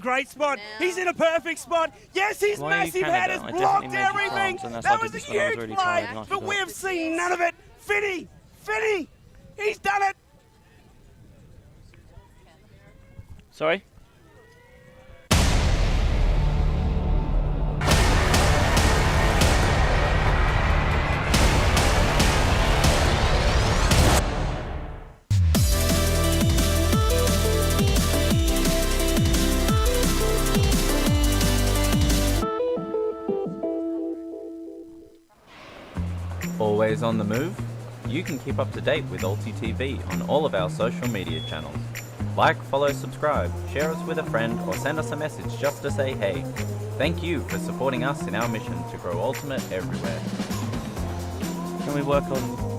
great spot. He's in a perfect spot. Yes, his massive head has blocked everything. That was a huge play, but we have seen none of it. Finney, he's done it. Sorry? Always on the move? You can keep up to date with Alti TV on all of our social media channels. Like, follow, subscribe, share us with a friend, or send us a message just to say hey. Thank you for supporting us in our mission to grow Ultimate everywhere. Can we work on...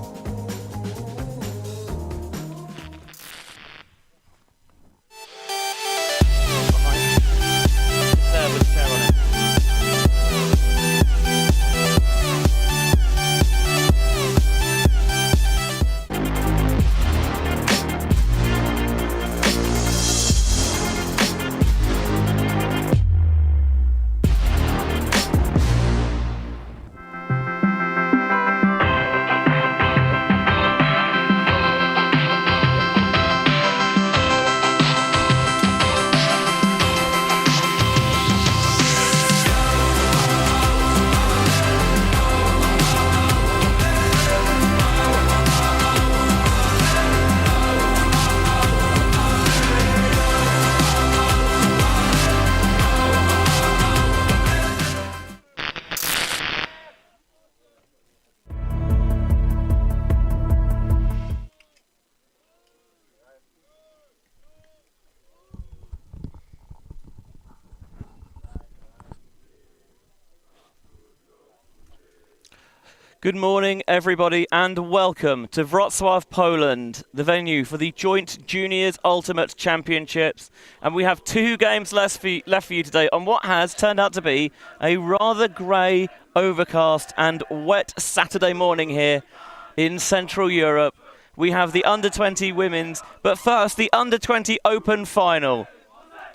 Good morning, everybody, and welcome to Wrocław, Poland, the venue for the Joint Juniors Ultimate Championships. And we have 2 games left for you today on what has turned out to be a rather grey, overcast and wet Saturday morning here in Central Europe. We have the Under-20 women's, but first the Under-20 Open Final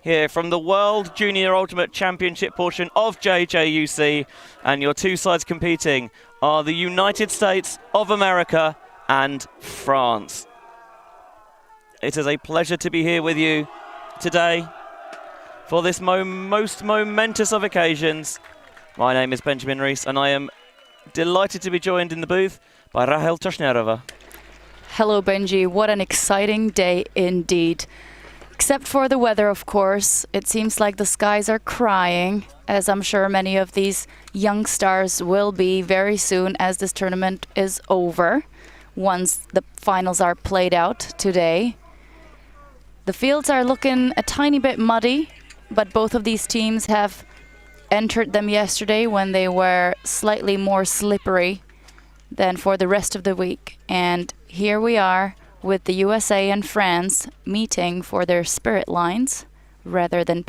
here from the World Junior Ultimate Championship portion of WJUC, and your 2 sides competing are the United States of America and France. It is a pleasure to be here with you today for this most momentous of occasions. My name is Benjamin Rees, and I am delighted to be joined in the booth by Rachel Toszniarova. Hello, Benji. What an exciting day indeed. Except for the weather, of course. It seems like the skies are crying, as I'm sure many of these young stars will be very soon as this tournament is over, once the finals are played out today. The fields are looking a tiny bit muddy, but both of these teams have entered them yesterday when they were slightly more slippery than for the rest of the week. And here we are with the USA and France meeting for their spirit lines rather than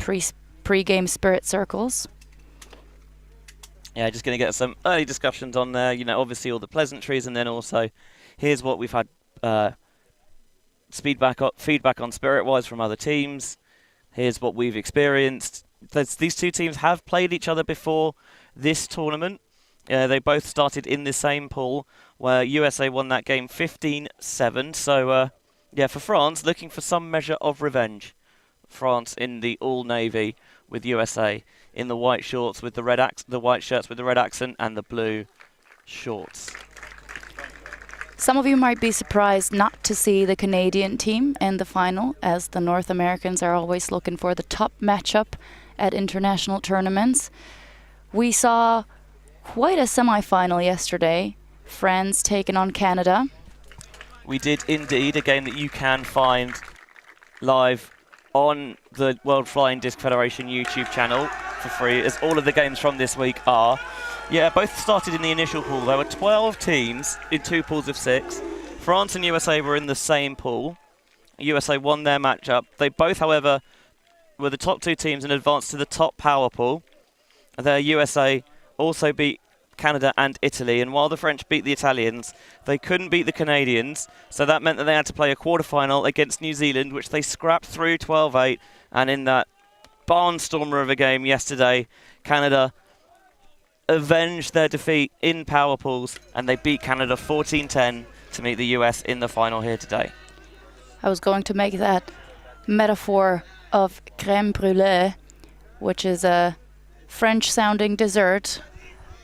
pre-game spirit circles. Yeah, just going to get some early discussions on there, you know, obviously all the pleasantries, and then also here's what we've had feedback on spirit-wise from other teams. Here's what we've experienced. These 2 teams have played each other before this tournament. They both started in the same pool where USA won that game 15-7. So, yeah, for France, looking for some measure of revenge. France in the all-navy with USA in the white shorts with the white shirts with the red accent and the blue shorts. Some of you might be surprised not to see the Canadian team in the final, as the North Americans are always looking for the top matchup at international tournaments. We saw quite a semi-final yesterday. France taking on Canada. We did indeed, a game that you can find live on the World Flying Disc Federation YouTube channel for free, as all of the games from this week are. Yeah, both started in the initial pool. There were 12 teams in 2 pools of 6. France and USA were in the same pool. USA won their matchup. They both, however, were the top 2 teams and advanced to the top power pool. The USA also beat Canada and Italy, and while the French beat the Italians, they couldn't beat the Canadians, so that meant that they had to play a quarterfinal against New Zealand, which they scrapped through 12-8, and in that barnstormer of a game yesterday. Canada avenged their defeat in power pools, and they beat Canada 14-10 to meet the US in the final here today. I was going to make that metaphor of crème brûlée, which is a French-sounding dessert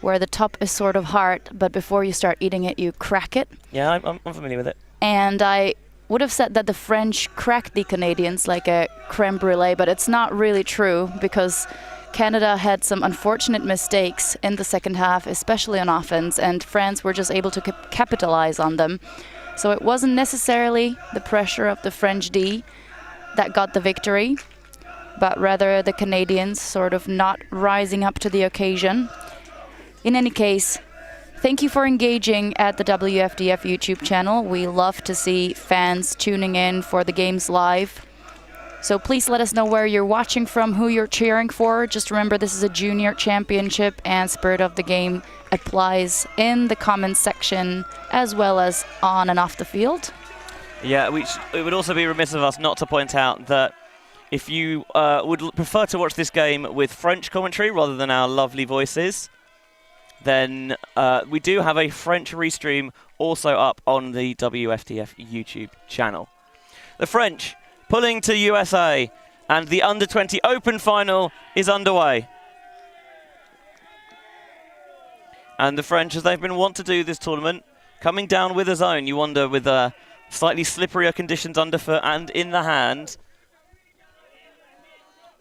where the top is sort of hard, but before you start eating it, you crack it. Yeah, I'm familiar with it. And I would have said that the French cracked the Canadians like a crème brûlée, but it's not really true because Canada had some unfortunate mistakes in the second half, especially on offense, and France were just able to capitalize on them. So it wasn't necessarily the pressure of the French D that got the victory, but rather the Canadians sort of not rising up to the occasion. In any case, thank you for engaging at the WFDF YouTube channel. We love to see fans tuning in for the games live. So please let us know where you're watching from, who you're cheering for. Just remember, this is a junior championship and spirit of the game applies in the comments section as well as on and off the field. Yeah, it would also be remiss of us not to point out that if you would prefer to watch this game with French commentary rather than our lovely voices, then we do have a French restream also up on the WFDF YouTube channel. The French pulling to USA, and the Under-20 Open final is underway. And the French, as they've been wont to do this tournament, coming down with a zone. You wonder, with slightly slipperier conditions underfoot and in the hand,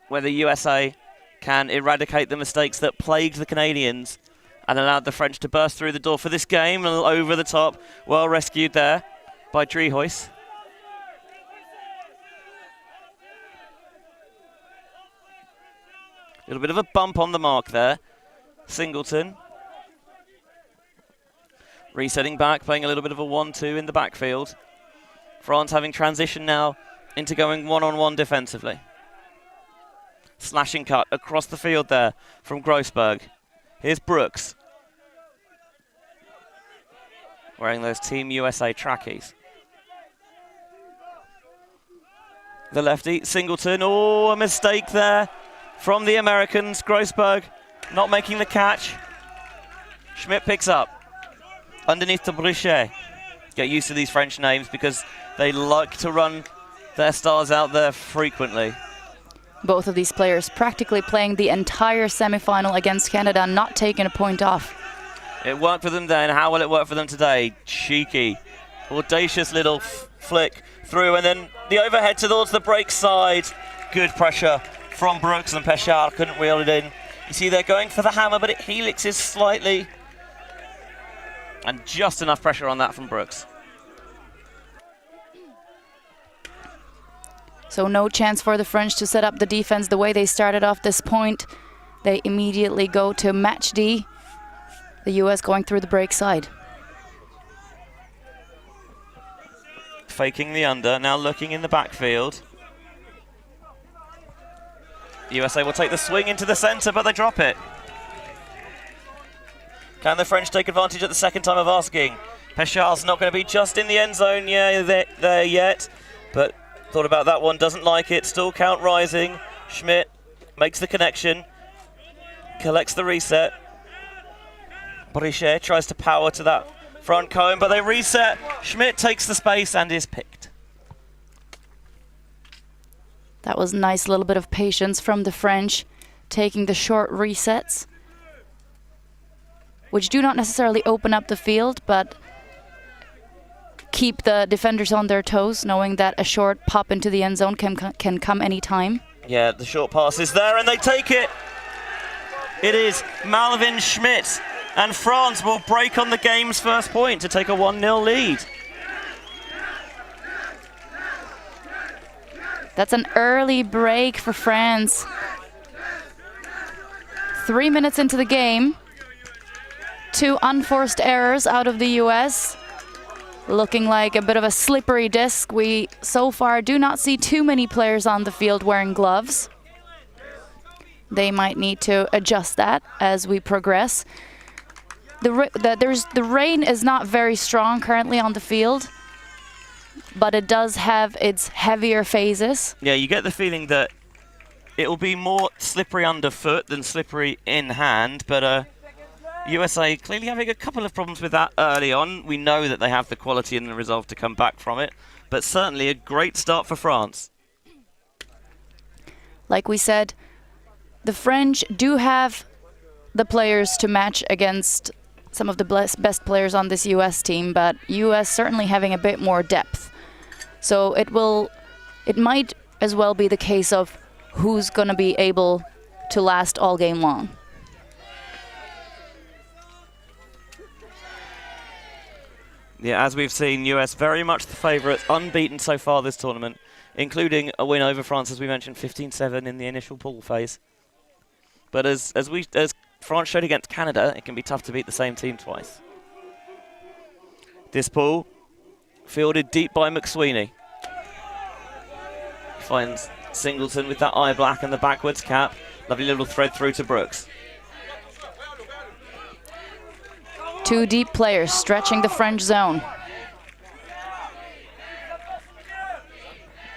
whether USA can eradicate the mistakes that plagued the Canadians and allowed the French to burst through the door for this game. A little over the top, well rescued there by Driehuis. A little bit of a bump on the mark there. Singleton. Resetting back, playing a little bit of a 1-2 in the backfield. France having transition now into going one-on-one defensively. Slashing cut across the field there from Grossberg. Here's Brooks. Wearing those Team USA trackies. The lefty, Singleton. Oh, a mistake there from the Americans. Grossberg not making the catch. Schmidt picks up. Underneath to Brichet. Get used to these French names because they like to run their stars out there frequently. Both of these players practically playing the entire semi-final against Canada, not taking a point off. It worked for them then. How will it work for them today? Cheeky, audacious little flick through, and then the overhead towards the break side. Good pressure from Brooks, and Pechard couldn't wheel it in. You see they're going for the hammer, but it helixes slightly. And just enough pressure on that from Brooks. So no chance for the French to set up the defense the way they started off this point. They immediately go to match D. The US going through the break side. Faking the under, now looking in the backfield. USA will take the swing into the center, but they drop it. Can the French take advantage at the second time of asking? Pechard's not going to be just in the end zone there yet, but thought about that one, doesn't like it. Still count rising. Schmidt makes the connection, collects the reset. Brichet tries to power to that front cone, but they reset. Schmidt takes the space and is picked. That was a nice little bit of patience from the French, taking the short resets, which do not necessarily open up the field, but keep the defenders on their toes, knowing that a short pop into the end zone can come anytime. Yeah, the short pass is there, and they take it. It is Malvin Schmidt, and France will break on the game's first point to take a 1-0 lead. That's an early break for France. 3 minutes into the game. 2 unforced errors out of the US. Looking like a bit of a slippery disc. We so far do not see too many players on the field wearing gloves. They might need to adjust that as we progress. The rain is not very strong currently on the field, but it does have its heavier phases. Yeah, you get the feeling that It'll be more slippery underfoot than slippery in hand, but USA clearly having a couple of problems with that early on. We know that they have the quality and the resolve to come back from it, but certainly a great start for France. Like we said, the French do have the players to match against some of the best players on this US team, but US certainly having a bit more depth. So it might as well be the case of who's going to be able to last all game long. Yeah, as we've seen, US very much the favourites, unbeaten so far this tournament, including a win over France, as we mentioned, 15-7 in the initial pool phase. But as France showed against Canada, it can be tough to beat the same team twice. This pool, fielded deep by McSweeney. Finds Singleton with that eye black and the backwards cap. Lovely little thread through to Brooks. Two deep players stretching the French zone.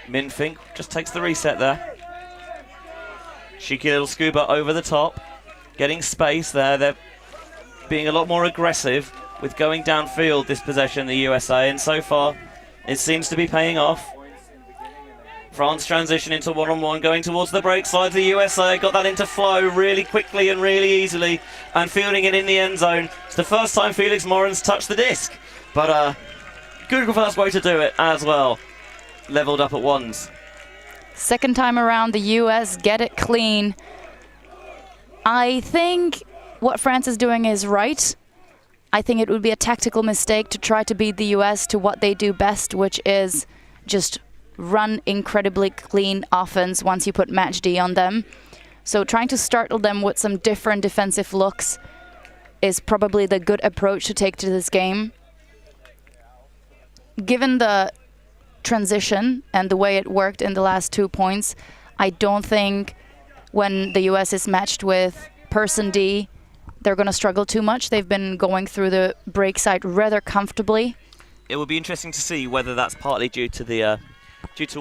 Minfink just takes the reset there. Cheeky little scuba over the top. Getting space there. They're being a lot more aggressive with going downfield this possession, the USA, and so far it seems to be paying off. France transition into one-on-one, going towards the break side. The USA got that into flow really quickly and really easily, and fielding it in the end zone. It's the first time Felix Morin's touched the disc, but good first way to do it as well. Leveled up at ones. Second time around, the US get it clean. I think what France is doing is right. I think it would be a tactical mistake to try to beat the US to what they do best, which is just run incredibly clean offense once you put match D on them. So trying to startle them with some different defensive looks is probably the good approach to take to this game. Given the transition and the way it worked in the last 2 points, I don't think when the US is matched with person D, they're going to struggle too much. They've been going through the break side rather comfortably. It will be interesting to see whether that's partly due to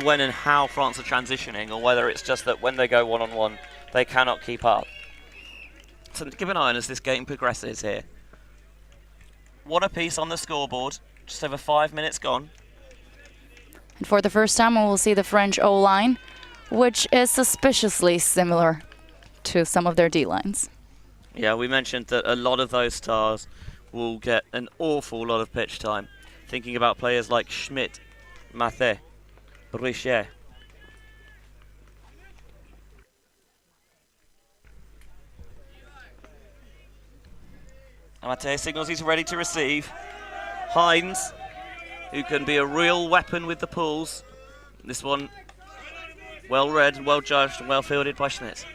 when and how France are transitioning, or whether it's just that when they go one-on-one, they cannot keep up. So keep an eye on as this game progresses here. One apiece on the scoreboard, just over 5 minutes gone. And for the first time, we will see the French O-line, which is suspiciously similar to some of their D-lines. Yeah, we mentioned that a lot of those stars will get an awful lot of pitch time. Thinking about players like Schmidt, Mathé, Brichet. Mathé signals he's ready to receive. Hines, who can be a real weapon with the pulls. This one, well read, well judged, and well fielded by Schmidt.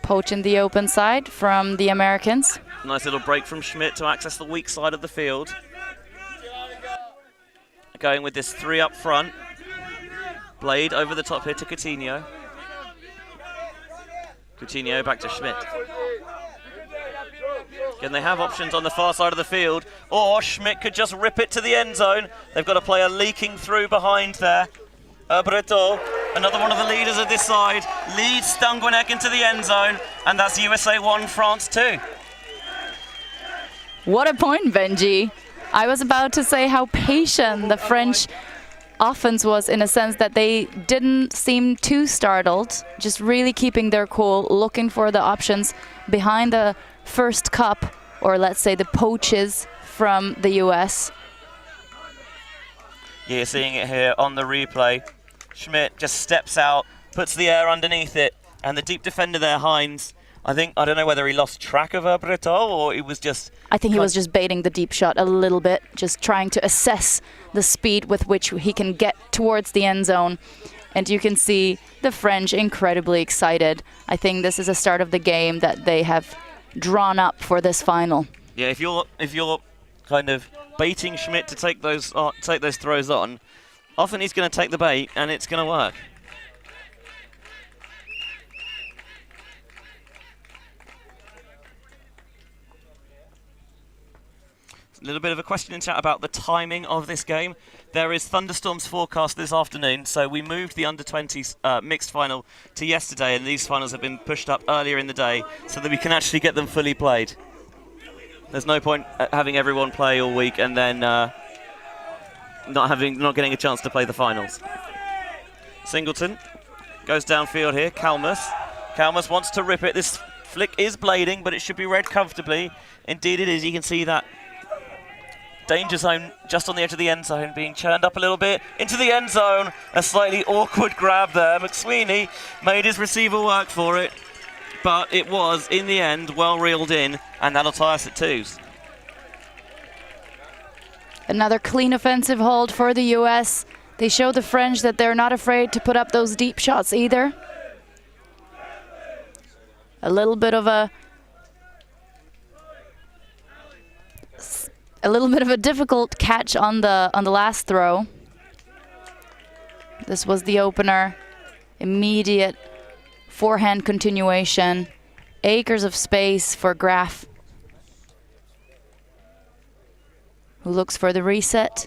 Poach in the open side from the Americans. Nice little break from Schmidt to access the weak side of the field. Going with this three up front. Blade over the top here to Coutinho. Coutinho back to Schmidt. Again, they have options on the far side of the field, or Schmidt could just rip it to the end zone. They've got a player leaking through behind there. Breton, another one of the leaders of this side, leads Stanguinek into the end zone, and that's USA 1, France 2. What a point, Benji. I was about to say how patient the French offense was, in a sense that they didn't seem too startled, just really keeping their cool, looking for the options behind the first cup, or let's say the poaches from the US. Yeah, seeing it here on the replay. Schmidt just steps out, puts the air underneath it, and the deep defender there, Hines, I don't know whether he lost track of Breton or he was just... I think he was just baiting the deep shot a little bit, just trying to assess the speed with which he can get towards the end zone. And you can see the French incredibly excited. I think this is a start of the game that they have drawn up for this final. Yeah, if you're kind of baiting Schmidt to take those throws on, often he's going to take the bait and it's going to work. A little bit of a question in chat about the timing of this game. There is thunderstorms forecast this afternoon, so we moved the under-20s mixed final to yesterday, and these finals have been pushed up earlier in the day so that we can actually get them fully played. There's no point having everyone play all week and then not getting a chance to play the finals. Singleton goes downfield here. Kalmus wants to rip it. This flick is blading, but it should be read comfortably. Indeed it is. You can see that danger zone just on the edge of the end zone being churned up a little bit into the end zone. A slightly awkward grab there. McSweeney made his receiver work for it, but it was, in the end, well reeled in, and that'll tie us at 2s. Another clean offensive hold for the US. They show the French that they're not afraid to put up those deep shots either. A little bit of a difficult catch on the last throw. This was the opener. Immediate forehand continuation. Acres of space for Graf, who looks for the reset.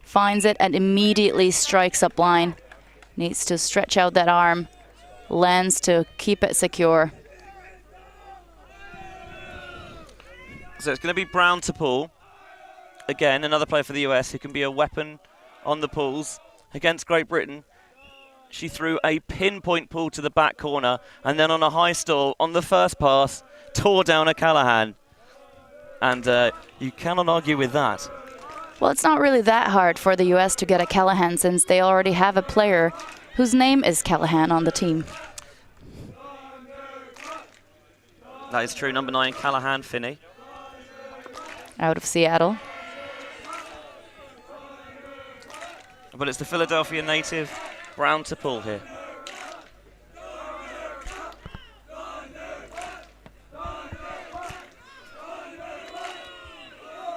Finds it and immediately strikes up line. Needs to stretch out that arm. Lands to keep it secure. So it's going to be Brown to pull. Again, another player for the US who can be a weapon on the pulls. Against Great Britain, she threw a pinpoint pull to the back corner, and then on a high stall, on the first pass, tore down a Callahan. And you cannot argue with that. Well, it's not really that hard for the US to get a Callahan, since they already have a player whose name is Callahan on the team. That is true. Number 9, Callahan Finney. Out of Seattle. But it's the Philadelphia native, Brown to pull here.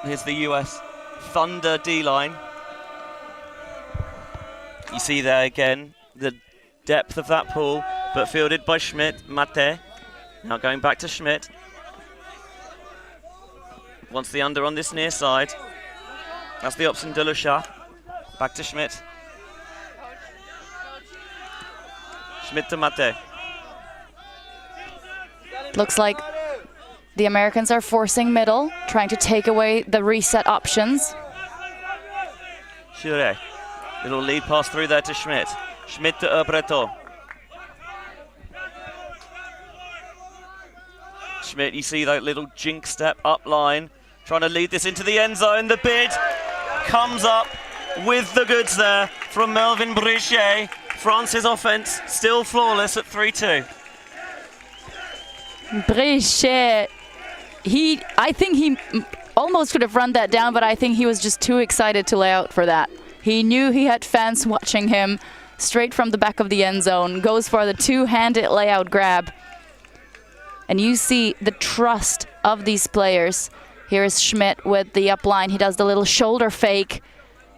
Here's the US Thunder D-line. You see there again the depth of that pull, but fielded by Schmidt, Mate. Now going back to Schmidt. Wants the under on this near side. That's the option, de Luchat. Back to Schmidt. Schmidt to Mate. Looks like the Americans are forcing middle, trying to take away the reset options. Jure. Little lead pass through there to Schmidt. Schmidt to Breton. Schmidt, you see that little jink step up line, trying to lead this into the end zone. The bid comes up with the goods there from Melvin Brichet. France's offense still flawless at 3-2. Brichet, I think he almost could have run that down, but I think he was just too excited to lay out for that. He knew he had fans watching him straight from the back of the end zone. Goes for the two-handed layout grab. And you see the trust of these players. Here is Schmidt with the up line. He does the little shoulder fake.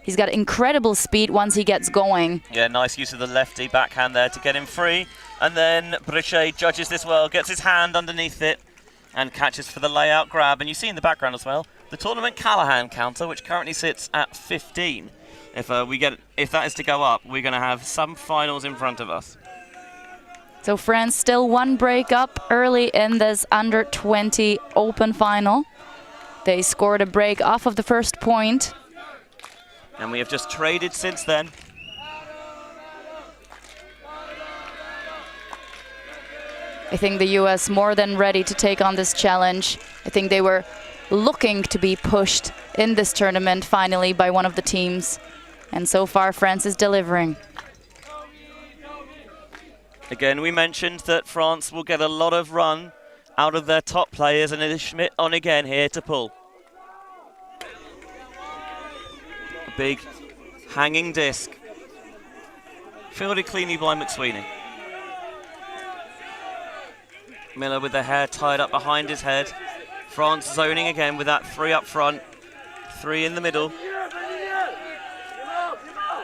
He's got incredible speed once he gets going. Yeah, nice use of the lefty backhand there to get him free. And then Brichet judges this well, gets his hand underneath it and catches for the layout grab. And you see in the background as well, the tournament Callahan counter, which currently sits at 15. If that is to go up, we're going to have some finals in front of us. So France still one break up early in this under-20 open final. They scored a break off of the first point. And we have just traded since then. I think the US more than ready to take on this challenge. I think they were looking to be pushed in this tournament finally by one of the teams. And so far, France is delivering. Again, we mentioned that France will get a lot of run out of their top players, and it is Schmidt on again here to pull. A big hanging disc. Fielded cleanly by McSweeney. Miller with the hair tied up behind his head. France zoning again with that 3 up front, 3 in the middle.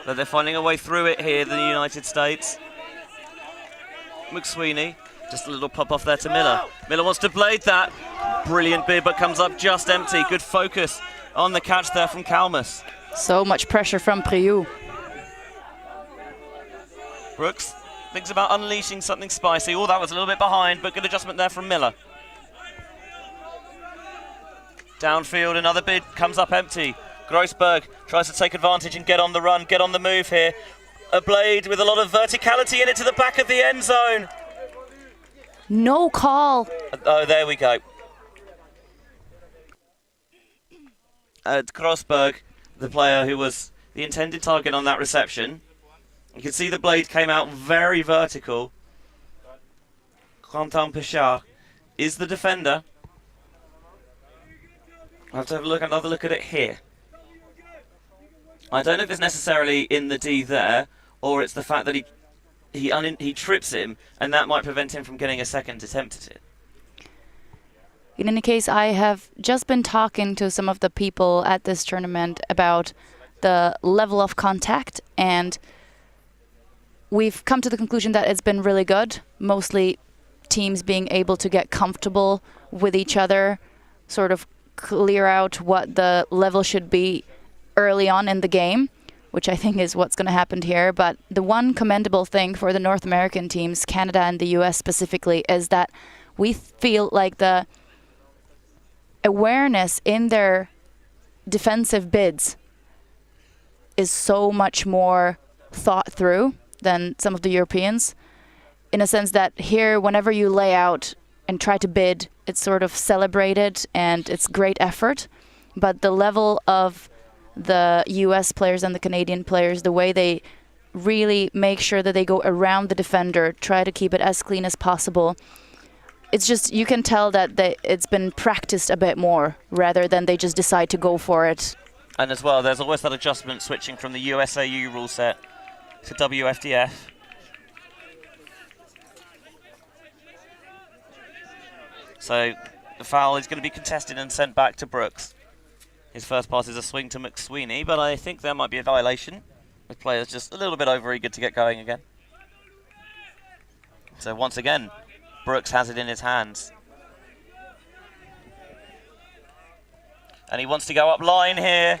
But they're finding a way through it here, the United States. McSweeney Just a little pop off there to Miller. Miller wants to blade that. Brilliant bid, but comes up just empty. Good focus on the catch there from Kalmus. So much pressure from Priou. Brooks thinks about unleashing something spicy. Oh, that was a little bit behind, but good adjustment there from Miller. Downfield, another bid comes up empty. Grossberg tries to take advantage and get on the run, get on the move here. A blade with a lot of verticality in it to the back of the end zone. No call. Oh, there we go. Grossberg, the player who was the intended target on that reception. You can see the blade came out very vertical. Quentin Pichard is the defender. I'll have to have another look at it here. I don't know if it's necessarily in the D there, or it's the fact that he trips him, and that might prevent him from getting a second attempt at it. In any case, I have just been talking to some of the people at this tournament about the level of contact, and we've come to the conclusion that it's been really good. Mostly teams being able to get comfortable with each other, sort of clear out what the level should be early on in the game, which I think is what's going to happen here. But the one commendable thing for the North American teams, Canada and the US specifically, is that we feel like the awareness in their defensive bids is so much more thought through than some of the Europeans, in a sense that here, whenever you lay out and try to bid, it's sort of celebrated and it's great effort. But the level of the US players and the Canadian players, the way they really make sure that they go around the defender, try to keep it as clean as possible. It's just, you can tell that it's been practiced a bit more rather than they just decide to go for it. And as well, there's always that adjustment switching from the USAU rule set to WFDF. So the foul is going to be contested and sent back to Brooks. His first pass is a swing to McSweeney, but I think there might be a violation, with players just a little bit overeager to get going again. So once again, Brooks has it in his hands. And he wants to go up line here,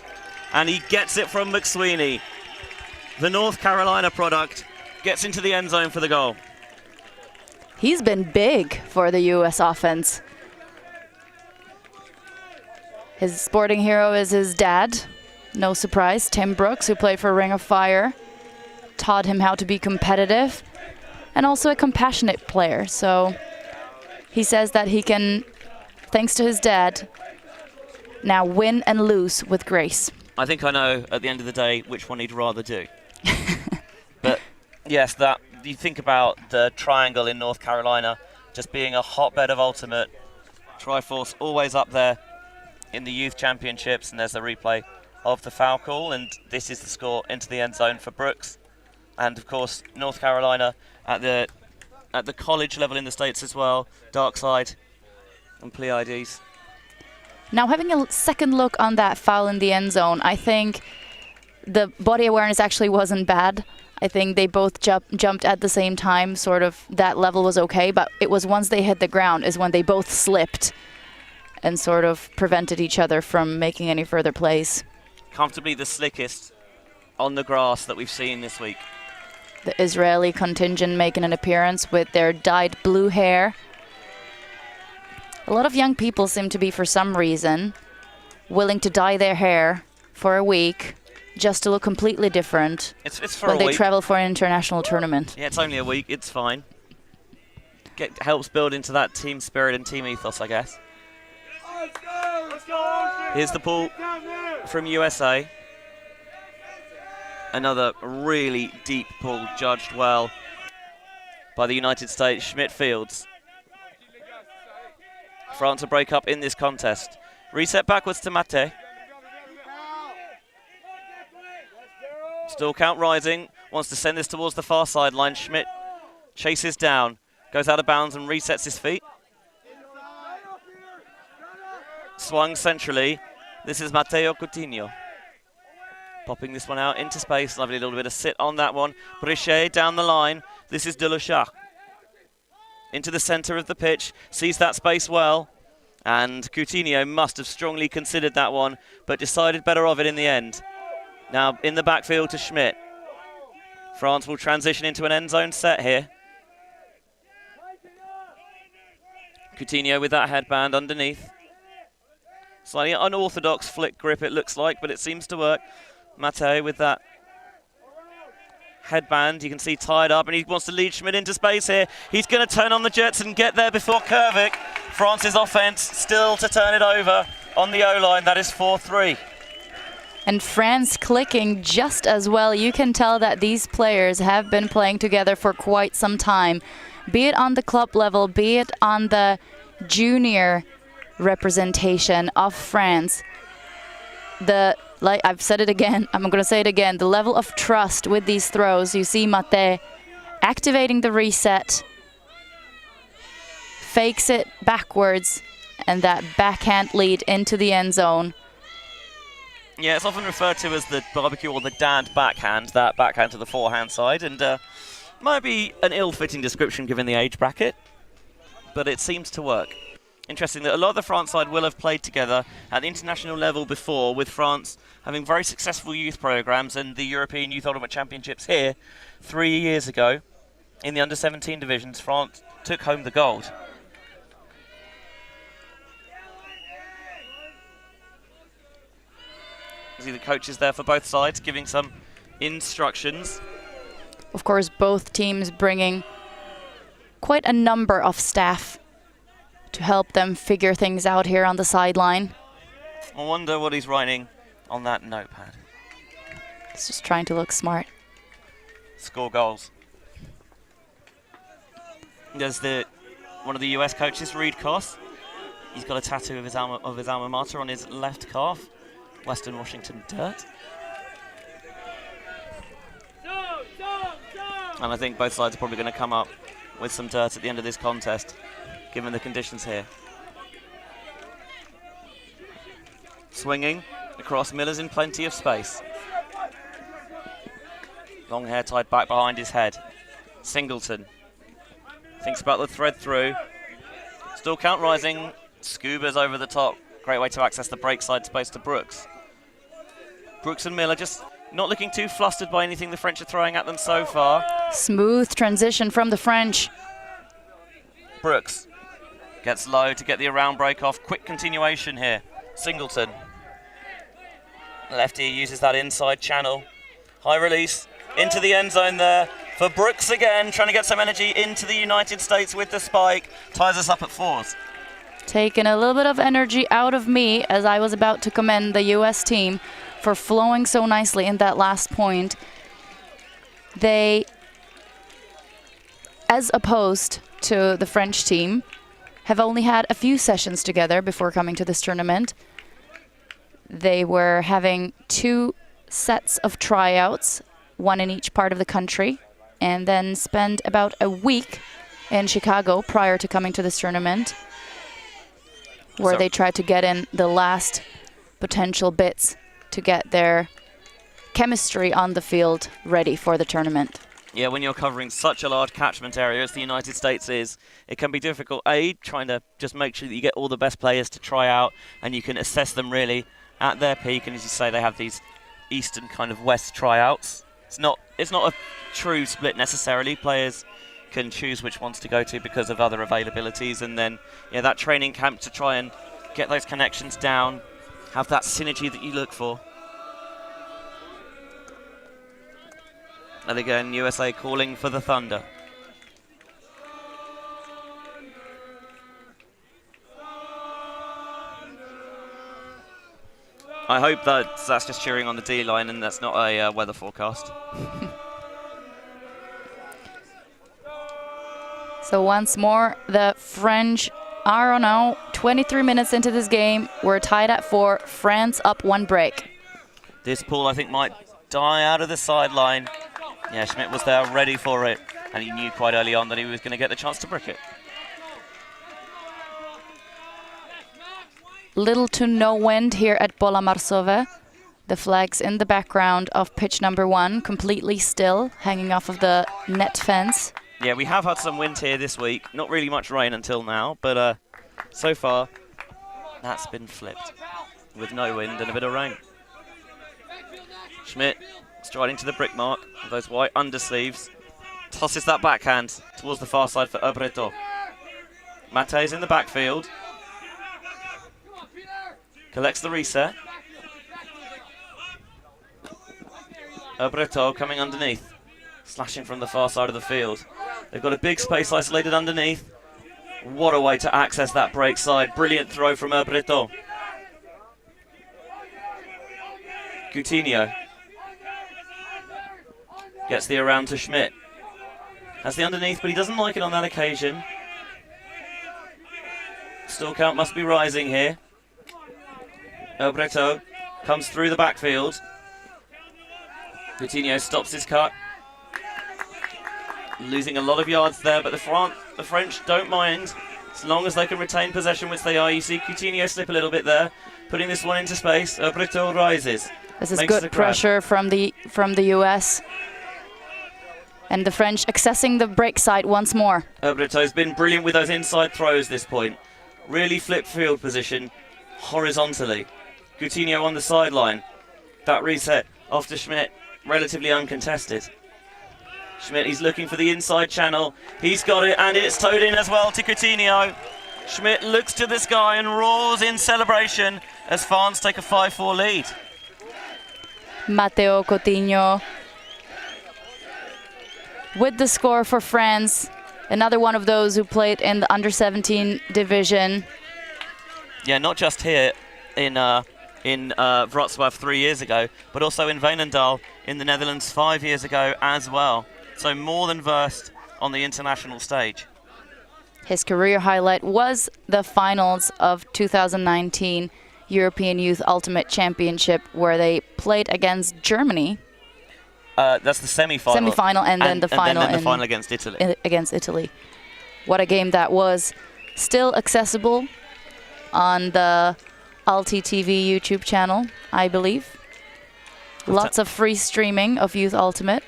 and he gets it from McSweeney. The North Carolina product gets into the end zone for the goal. He's been big for the US offense. His sporting hero is his dad, no surprise, Tim Brooks, who played for Ring of Fire, taught him how to be competitive, and also a compassionate player. So he says that he can, thanks to his dad, now win and lose with grace. I think I know at the end of the day which one he'd rather do. But yes, that you think about the triangle in North Carolina just being a hotbed of ultimate. Triforce always up there in the youth championships, and there's a replay of the foul call, and this is the score into the end zone for Brooks. And of course, North Carolina at the college level in the States as well, Darkside and Pleiades. Now, having a second look on that foul in the end zone, I think the body awareness actually wasn't bad. I think they both jumped at the same time, sort of that level was okay, but it was once they hit the ground is when they both slipped and sort of prevented each other from making any further plays. Comfortably the slickest on the grass that we've seen this week. The Israeli contingent making an appearance with their dyed blue hair. A lot of young people seem to be, for some reason, willing to dye their hair for a week just to look completely different it's for when a they week. travel for an international tournament. Yeah, it's only a week, it's fine. Helps build into that team spirit and team ethos, I guess. Here's the pull from USA. Another really deep pull, judged well by the United States. Schmidt-Fields. France to break up in this contest. Reset backwards to Mate. Still count rising. Wants to send this towards the far sideline. Schmidt chases down. Goes out of bounds and resets his feet. Swung centrally. This is Matteo Coutinho. Popping this one out into space. Lovely little bit of sit on that one. Brichet down the line. This is Deluchard. into the centre of the pitch, sees that space well, and Coutinho must have strongly considered that one, but decided better of it in the end. Now in the backfield to Schmidt. France will transition into an end zone set here. Coutinho with that headband underneath. Slightly unorthodox flick grip it looks like, but it seems to work. Mate with that headband, you can see tied up, and he wants to lead Schmidt into space here. He's going to turn on the jets and get there before Kervik. France's offense still to turn it over on the O-line. That is 4-3. And France clicking just as well. You can tell that these players have been playing together for quite some time, be it on the club level, be it on the junior representation of France. Like I've said it again, I'm going to say it again, the level of trust with these throws. You see Mate activating the reset, fakes it backwards, and that backhand lead into the end zone. Yeah, it's often referred to as the barbecue or the dad backhand, that backhand to the forehand side, and might be an ill-fitting description given the age bracket, but it seems to work. Interesting that a lot of the France side will have played together at the international level before, with France having very successful youth programs and the European Youth Ultimate Championships here 3 years ago. In the under-17 divisions, France took home the gold. You see the coaches there for both sides giving some instructions. Of course, both teams bringing quite a number of staff to help them figure things out here on the sideline. I wonder what he's writing on that notepad. He's just trying to look smart. Score goals. There's one of the US coaches, Reed Koss. He's got a tattoo of his alma mater on his left calf. Western Washington Dirt. And I think both sides are probably going to come up with some dirt at the end of this contest, given the conditions here. Swinging across, Miller's in plenty of space. Long hair tied back behind his head. Singleton thinks about the thread through. Still count rising. Scuba's over the top. Great way to access the break side space to Brooks. Brooks and Miller just not looking too flustered by anything the French are throwing at them so far. Smooth transition from the French. Brooks gets low to get the around break off. Quick continuation here. Singleton. Lefty uses that inside channel. High release into the end zone there for Brooks again, trying to get some energy into the United States with the spike. Ties us up at 4s. Taking a little bit of energy out of me as I was about to commend the US team for flowing so nicely in that last point. They, as opposed to the French team, have only had a few sessions together before coming to this tournament. They were having 2 sets of tryouts, one in each part of the country, and then spend about a week in Chicago prior to coming to this tournament, where they tried to get in the last potential bits to get their chemistry on the field ready for the tournament. Yeah, when you're covering such a large catchment area as the United States is, it can be difficult, trying to just make sure that you get all the best players to try out and you can assess them really at their peak. And as you say, they have these East and kind of West tryouts. It's not a true split necessarily. Players can choose which ones to go to because of other availabilities, and then that training camp to try and get those connections down, have that synergy that you look for. And again, USA calling for the Thunder. I hope that's just cheering on the D-line and that's not a weather forecast. So once more, the French are now 23 minutes into this game. We're tied at 4. France up 1 break. This ball, I think, might die out of the sideline. Yeah, Schmidt was there ready for it, and he knew quite early on that he was going to get the chance to brick it. Little to no wind here at Pola Marsove. The flags in the background of pitch number 1, completely still, hanging off of the net fence Yeah, we have had some wind here this week. Not really much rain until now, but so far that's been flipped with no wind and a bit of rain. Schmidt striding to the brick mark with those white undersleeves. Tosses that backhand towards the far side for Obreto. Mate's in the backfield. Collects the reset. Obreto coming underneath. Slashing from the far side of the field. They've got a big space isolated underneath. What a way to access that break side. Brilliant throw from Obreto. Coutinho gets the around to Schmidt. Has the underneath, but he doesn't like it on that occasion. Still count must be rising here. Obreto comes through the backfield. Coutinho stops his cut. Losing a lot of yards there, but the French don't mind as long as they can retain possession, which they are. You see Coutinho slip a little bit there, putting this one into space. Obreto rises. This is good pressure from the US. And the French accessing the break side once more. Obreto's been brilliant with those inside throws this point. Really flipped field position horizontally. Coutinho on the sideline. That reset off to Schmidt, relatively uncontested. Schmidt, he's looking for the inside channel. He's got it, and it's towed in as well to Coutinho. Schmidt looks to the sky and roars in celebration as France take a 5-4 lead. Matteo Coutinho with the score for France. Another one of those who played in the under-17 division. Yeah, not just here in Wrocław 3 years ago, but also in Veenendaal in the Netherlands 5 years ago as well. So more than versed on the international stage. His career highlight was the finals of 2019 European Youth Ultimate Championship, where they played against Germany. That's the semi-final. Semi-final and then the final. And then the final against Italy. Against Italy. What a game that was. Still accessible on the UltiTV YouTube channel, I believe. Lots of free streaming of Youth Ultimate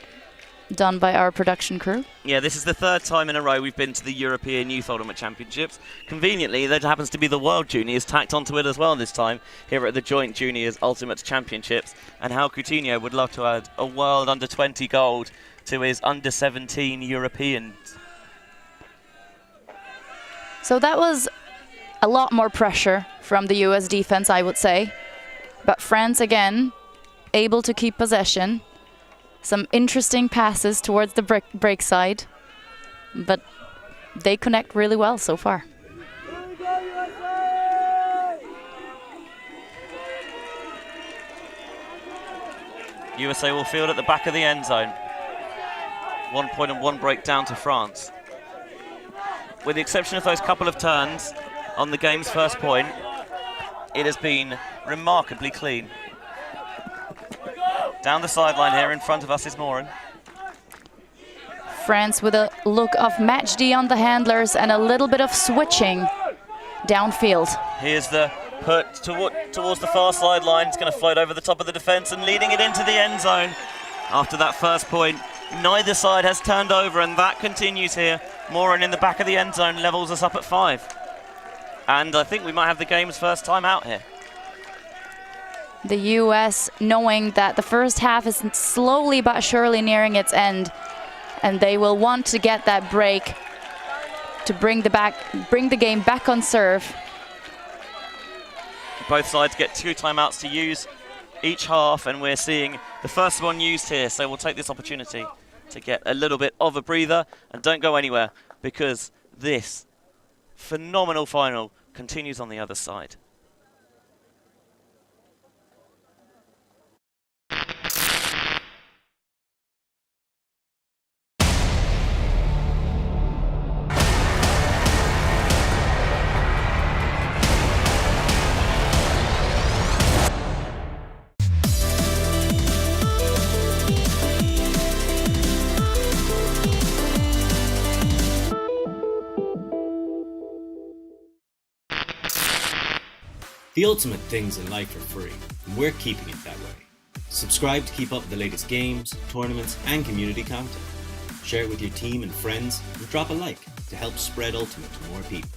done by our production crew. Yeah, this is the third time in a row we've been to the European Youth Ultimate Championships. Conveniently, there happens to be the World Juniors tacked onto it as well this time, here at the Joint Juniors Ultimate Championships. And how Coutinho would love to add a World Under-20 gold to his Under-17 Europeans. So that was a lot more pressure from the US defense, I would say. But France, again, able to keep possession. Some interesting passes towards the break side, but they connect really well so far. USA will field at the back of the end zone. 1 point and 1 break down to France. With the exception of those couple of turns on the game's first point, it has been remarkably clean. Down the sideline here in front of us is Morin. France with a look of match D on the handlers and a little bit of switching downfield. Here's the put towards the far sideline. It's going to float over the top of the defence and leading it into the end zone. After that first point, neither side has turned over, and that continues here. Morin in the back of the end zone levels us up at 5. And I think we might have the game's first time out here. The US knowing that the first half is slowly but surely nearing its end, and they will want to get that break to bring the game back on serve. Both sides get 2 timeouts to use each half, and we're seeing the first one used here, so we'll take this opportunity to get a little bit of a breather. And don't go anywhere, because this phenomenal final continues on the other side. The ultimate things in life are free, and we're keeping it that way. Subscribe to keep up with the latest games, tournaments, and community content. share it with your team and friends, and drop a like to help spread Ultimate to more people.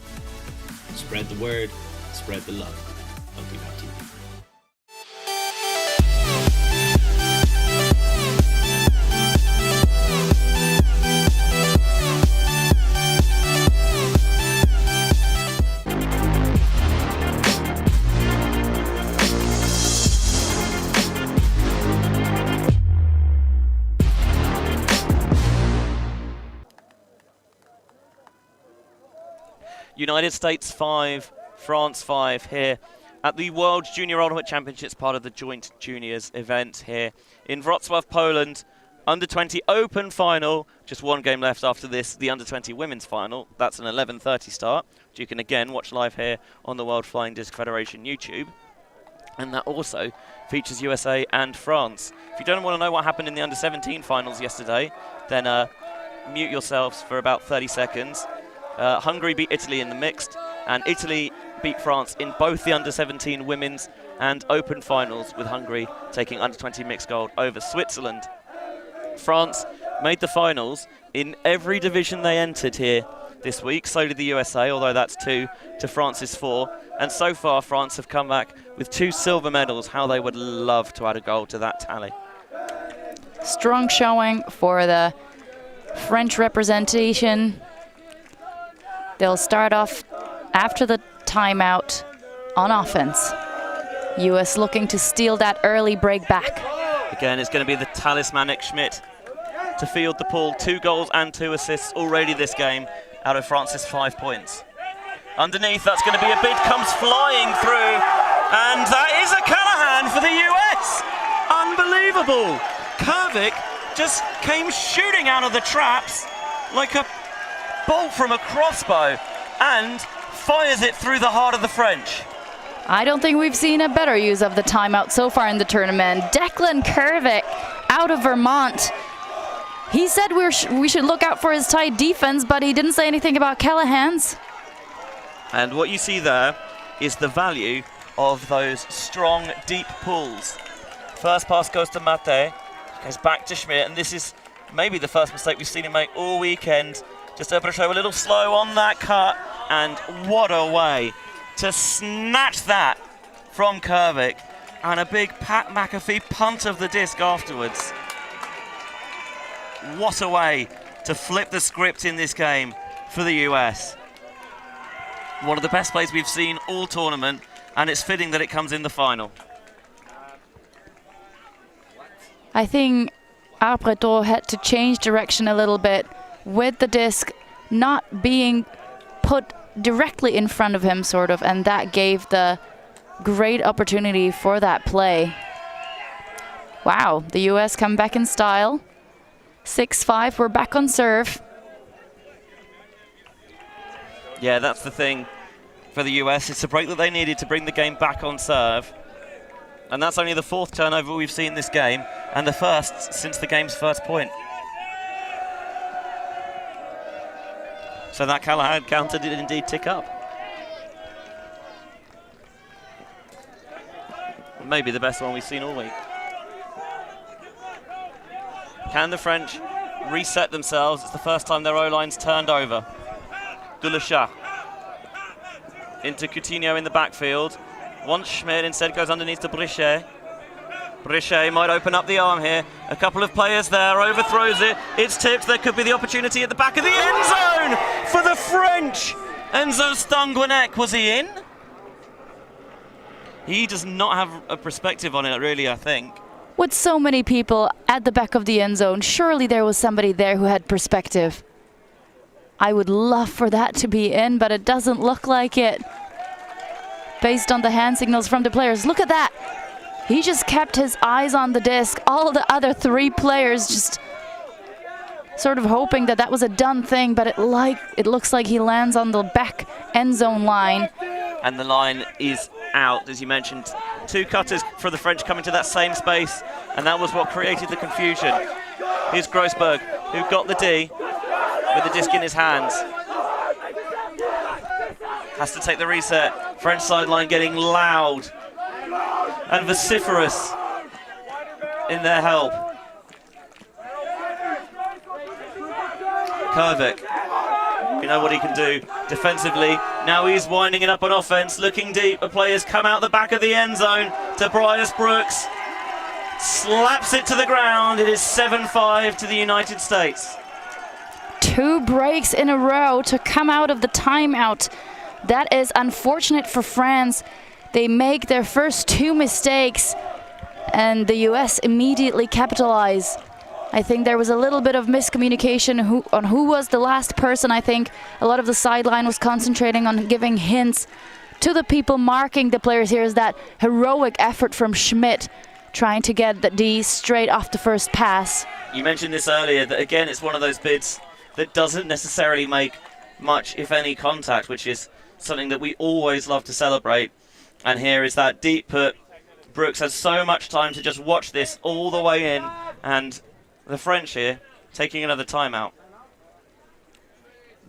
Spread the word, spread the love. Ultimate.tv. United States 5, France 5 here at the World Junior Ultimate Championships, part of the Joint Juniors event here in Wrocław, Poland. Under-20 Open final, just one game left after this, the Under-20 Women's final. That's an 11:30 start, which you can again watch live here on the World Flying Disc Federation YouTube. And that also features USA and France. If you don't want to know what happened in the Under-17 finals yesterday, then mute yourselves for about 30 seconds. Hungary beat Italy in the mixed, and Italy beat France in both the Under-17 women's and open finals, with Hungary taking Under-20 mixed gold over Switzerland. France made the finals in every division they entered here this week. So did the USA, although that's 2 to France's 4. And so far, France have come back with 2 silver medals. How they would love to add a gold to that tally. Strong showing for the French representation. They'll start off after the timeout on offense. US looking to steal that early break back. Again, it's going to be the talismanic Schmidt to field the ball. 2 goals and 2 assists already this game out of France's 5 points. Underneath, that's going to be a bid, comes flying through, and that is a Callahan for the US. Unbelievable. Kervik just came shooting out of the traps like a bolt from a crossbow and fires it through the heart of the French. I don't think we've seen a better use of the timeout so far in the tournament. Declan Kervik out of Vermont. He said we should look out for his tight defense, but he didn't say anything about Callahan's. And what you see there is the value of those strong, deep pulls. First pass goes to Mate, goes back to Schmidt, and this is maybe the first mistake we've seen him make all weekend. Just able to show a little slow on that cut, and what a way to snatch that from Kervik, and a big Pat McAfee punt of the disc afterwards. What a way to flip the script in this game for the US. One of the best plays we've seen all tournament, and it's fitting that it comes in the final. I think Arbreto had to change direction a little bit with the disc not being put directly in front of him, sort of, and that gave the great opportunity for that play. Wow, the US come back in style. 6-5, we're back on serve. Yeah, that's the thing for the US. It's a break that they needed to bring the game back on serve. And that's only the 4th turnover we've seen this game, and the first since the game's first point. So that Callahan counter did indeed tick up. Maybe the best one we've seen all week. Can the French reset themselves? It's the first time their O-line's turned over. Dulechat into Coutinho in the backfield. Once Schmidt instead goes underneath to Brichet. Brichet might open up the arm here. A couple of players there, overthrows it. It's tipped. There could be the opportunity at the back of the end zone for the French. Enzo Stanguinek, was he in? He does not have a perspective on it, really, I think. With so many people at the back of the end zone, surely there was somebody there who had perspective. I would love for that to be in, but it doesn't look like it. Based on the hand signals from the players. Look at that. He just kept his eyes on the disc. All the other 3 players just sort of hoping that that was a done thing, but it looks like he lands on the back end zone line. And the line is out, as you mentioned. 2 cutters for the French coming to that same space, and that was what created the confusion. Here's Grossberg, who got the D with the disc in his hands. Has to take the reset. French sideline getting loud and vociferous in their help. Kovac. You know what he can do defensively. Now he's winding it up on offense, looking deep. The players come out the back of the end zone to Bryce Brooks. Slaps it to the ground. It is 7-5 to the United States. 2 breaks in a row to come out of the timeout. That is unfortunate for France. They make their first 2 mistakes and the US immediately capitalize. I think there was a little bit of miscommunication on who was the last person. I think a lot of the sideline was concentrating on giving hints to the people marking the players. Here's that heroic effort from Schmidt, trying to get the D straight off the first pass. You mentioned this earlier, that again it's one of those bids that doesn't necessarily make much, if any, contact, which is something that we always love to celebrate. And here is that deep put. Brooks has so much time to just watch this all the way in, and the French here taking another timeout.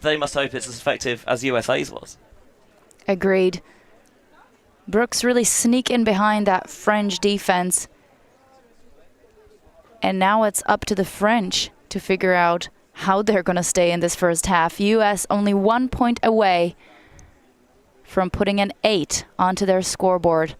They must hope it's as effective as USA's was. Agreed. Brooks really sneak in behind that French defense. And now it's up to the French to figure out how they're going to stay in this first half. US only 1 point away from putting an 8 onto their scoreboard.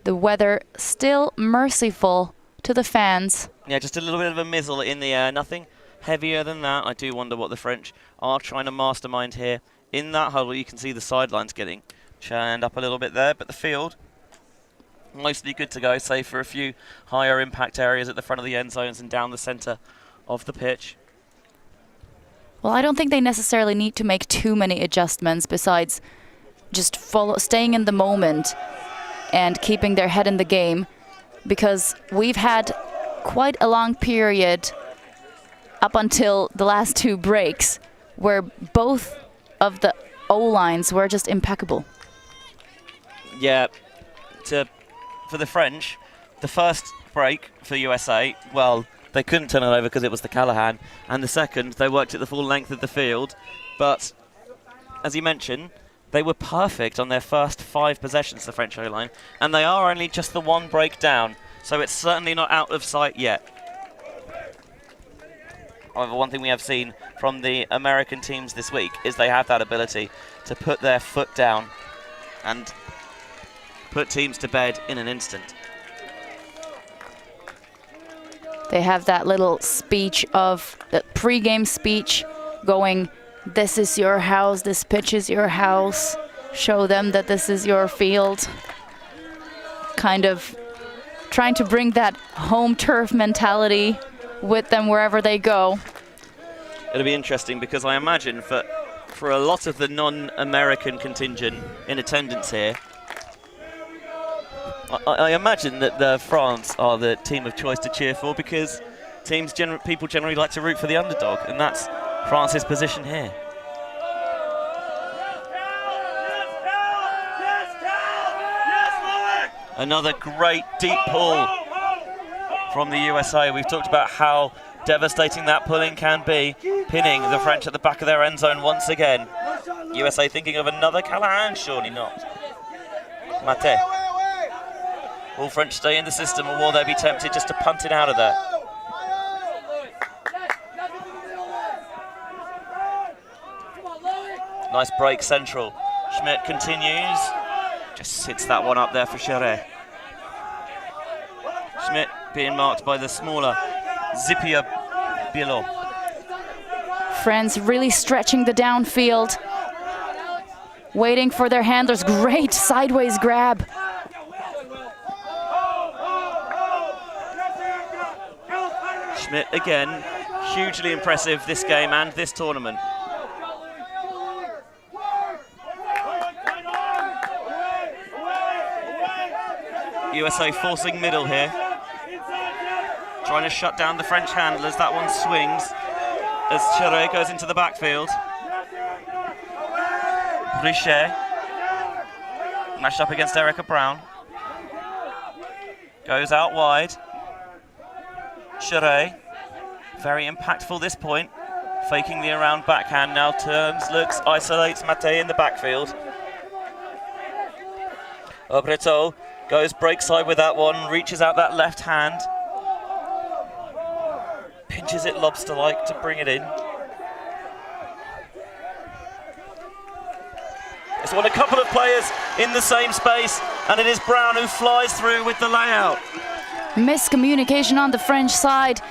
The weather still merciful to the fans. Yeah, just a little bit of a mizzle in the air. Nothing heavier than that. I do wonder what the French are trying to mastermind here. In that huddle, you can see the sidelines getting churned up a little bit there, but the field mostly good to go, save for a few higher impact areas at the front of the end zones and down the centre of the pitch. Well, I don't think they necessarily need to make too many adjustments besides just staying in the moment and keeping their head in the game, because we've had quite a long period up until the last 2 breaks where both of the O-lines were just impeccable. Yeah, for the French, the first break for USA, well, they couldn't turn it over because it was the Callahan, and the second, they worked it the full length of the field, but as you mentioned, they were perfect on their first 5 possessions, the French O-line, and they are only just the 1 break down, so it's certainly not out of sight yet. However, one thing we have seen from the American teams this week is they have that ability to put their foot down and put teams to bed in an instant. They have that little speech of the pre-game speech going, "This is your house, this pitch is your house. Show them that this is your field." Kind of trying to bring that home turf mentality with them wherever they go. It'll be interesting because I imagine for a lot of the non-American contingent in attendance here, I imagine that France are the team of choice to cheer for, because people generally like to root for the underdog, and that's France's position here. Another great deep pull from the USA. We've talked about how devastating that pulling can be, pinning the French at the back of their end zone once again. USA thinking of another Callahan, surely not. Mate. Will French stay in the system, or will they be tempted just to punt it out of there? Nice break central. Schmidt continues. Just sits that one up there for Cheret. Schmidt being marked by the smaller Zipia Bilo. France really stretching the downfield, waiting for their handlers. Great sideways grab. Schmidt again, hugely impressive this game and this tournament. USA forcing middle here, trying to shut down the French handlers. That one swings as Cheret goes into the backfield. Brichet mashed up against Erica Brown, goes out wide. Cheret, very impactful this point, faking the around backhand, now turns, looks, isolates Mate in the backfield. Breton goes break side with that one, reaches out that left hand, pinches it lobster-like to bring it in. It's won a couple of players in the same space, and it is Brown who flies through with the layout. Miscommunication on the French side.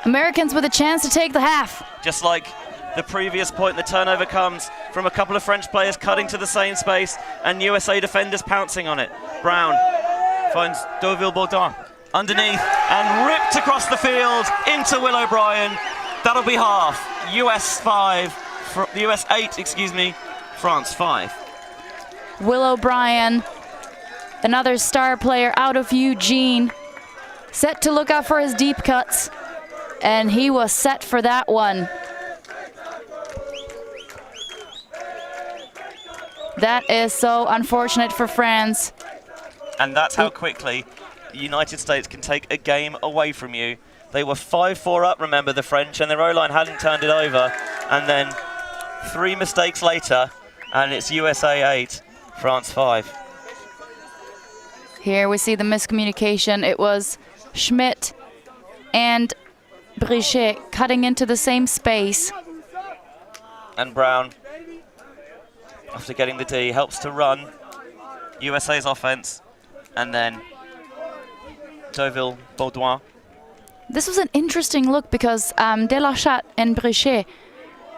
Americans with a chance to take the half. Just like the previous point, the turnover comes from a couple of French players cutting to the same space and USA defenders pouncing on it. Brown finds Deauville-Baudouin underneath and ripped across the field into Will O'Brien. That'll be half. US 8, excuse me, France 5. Will O'Brien, another star player out of Eugene, set to look out for his deep cuts, and he was set for that one. That is so unfortunate for France. And that's how quickly the United States can take a game away from you. They were 5-4 up, remember, the French, and their O-line hadn't turned it over. And then 3 mistakes later, and it's USA 8, France 5. Here we see the miscommunication. It was Schmidt and Brichet cutting into the same space. And Brown, after getting the D, helps to run USA's offense, and then Deauville-Baudouin. This was an interesting look because Delachat and Brichet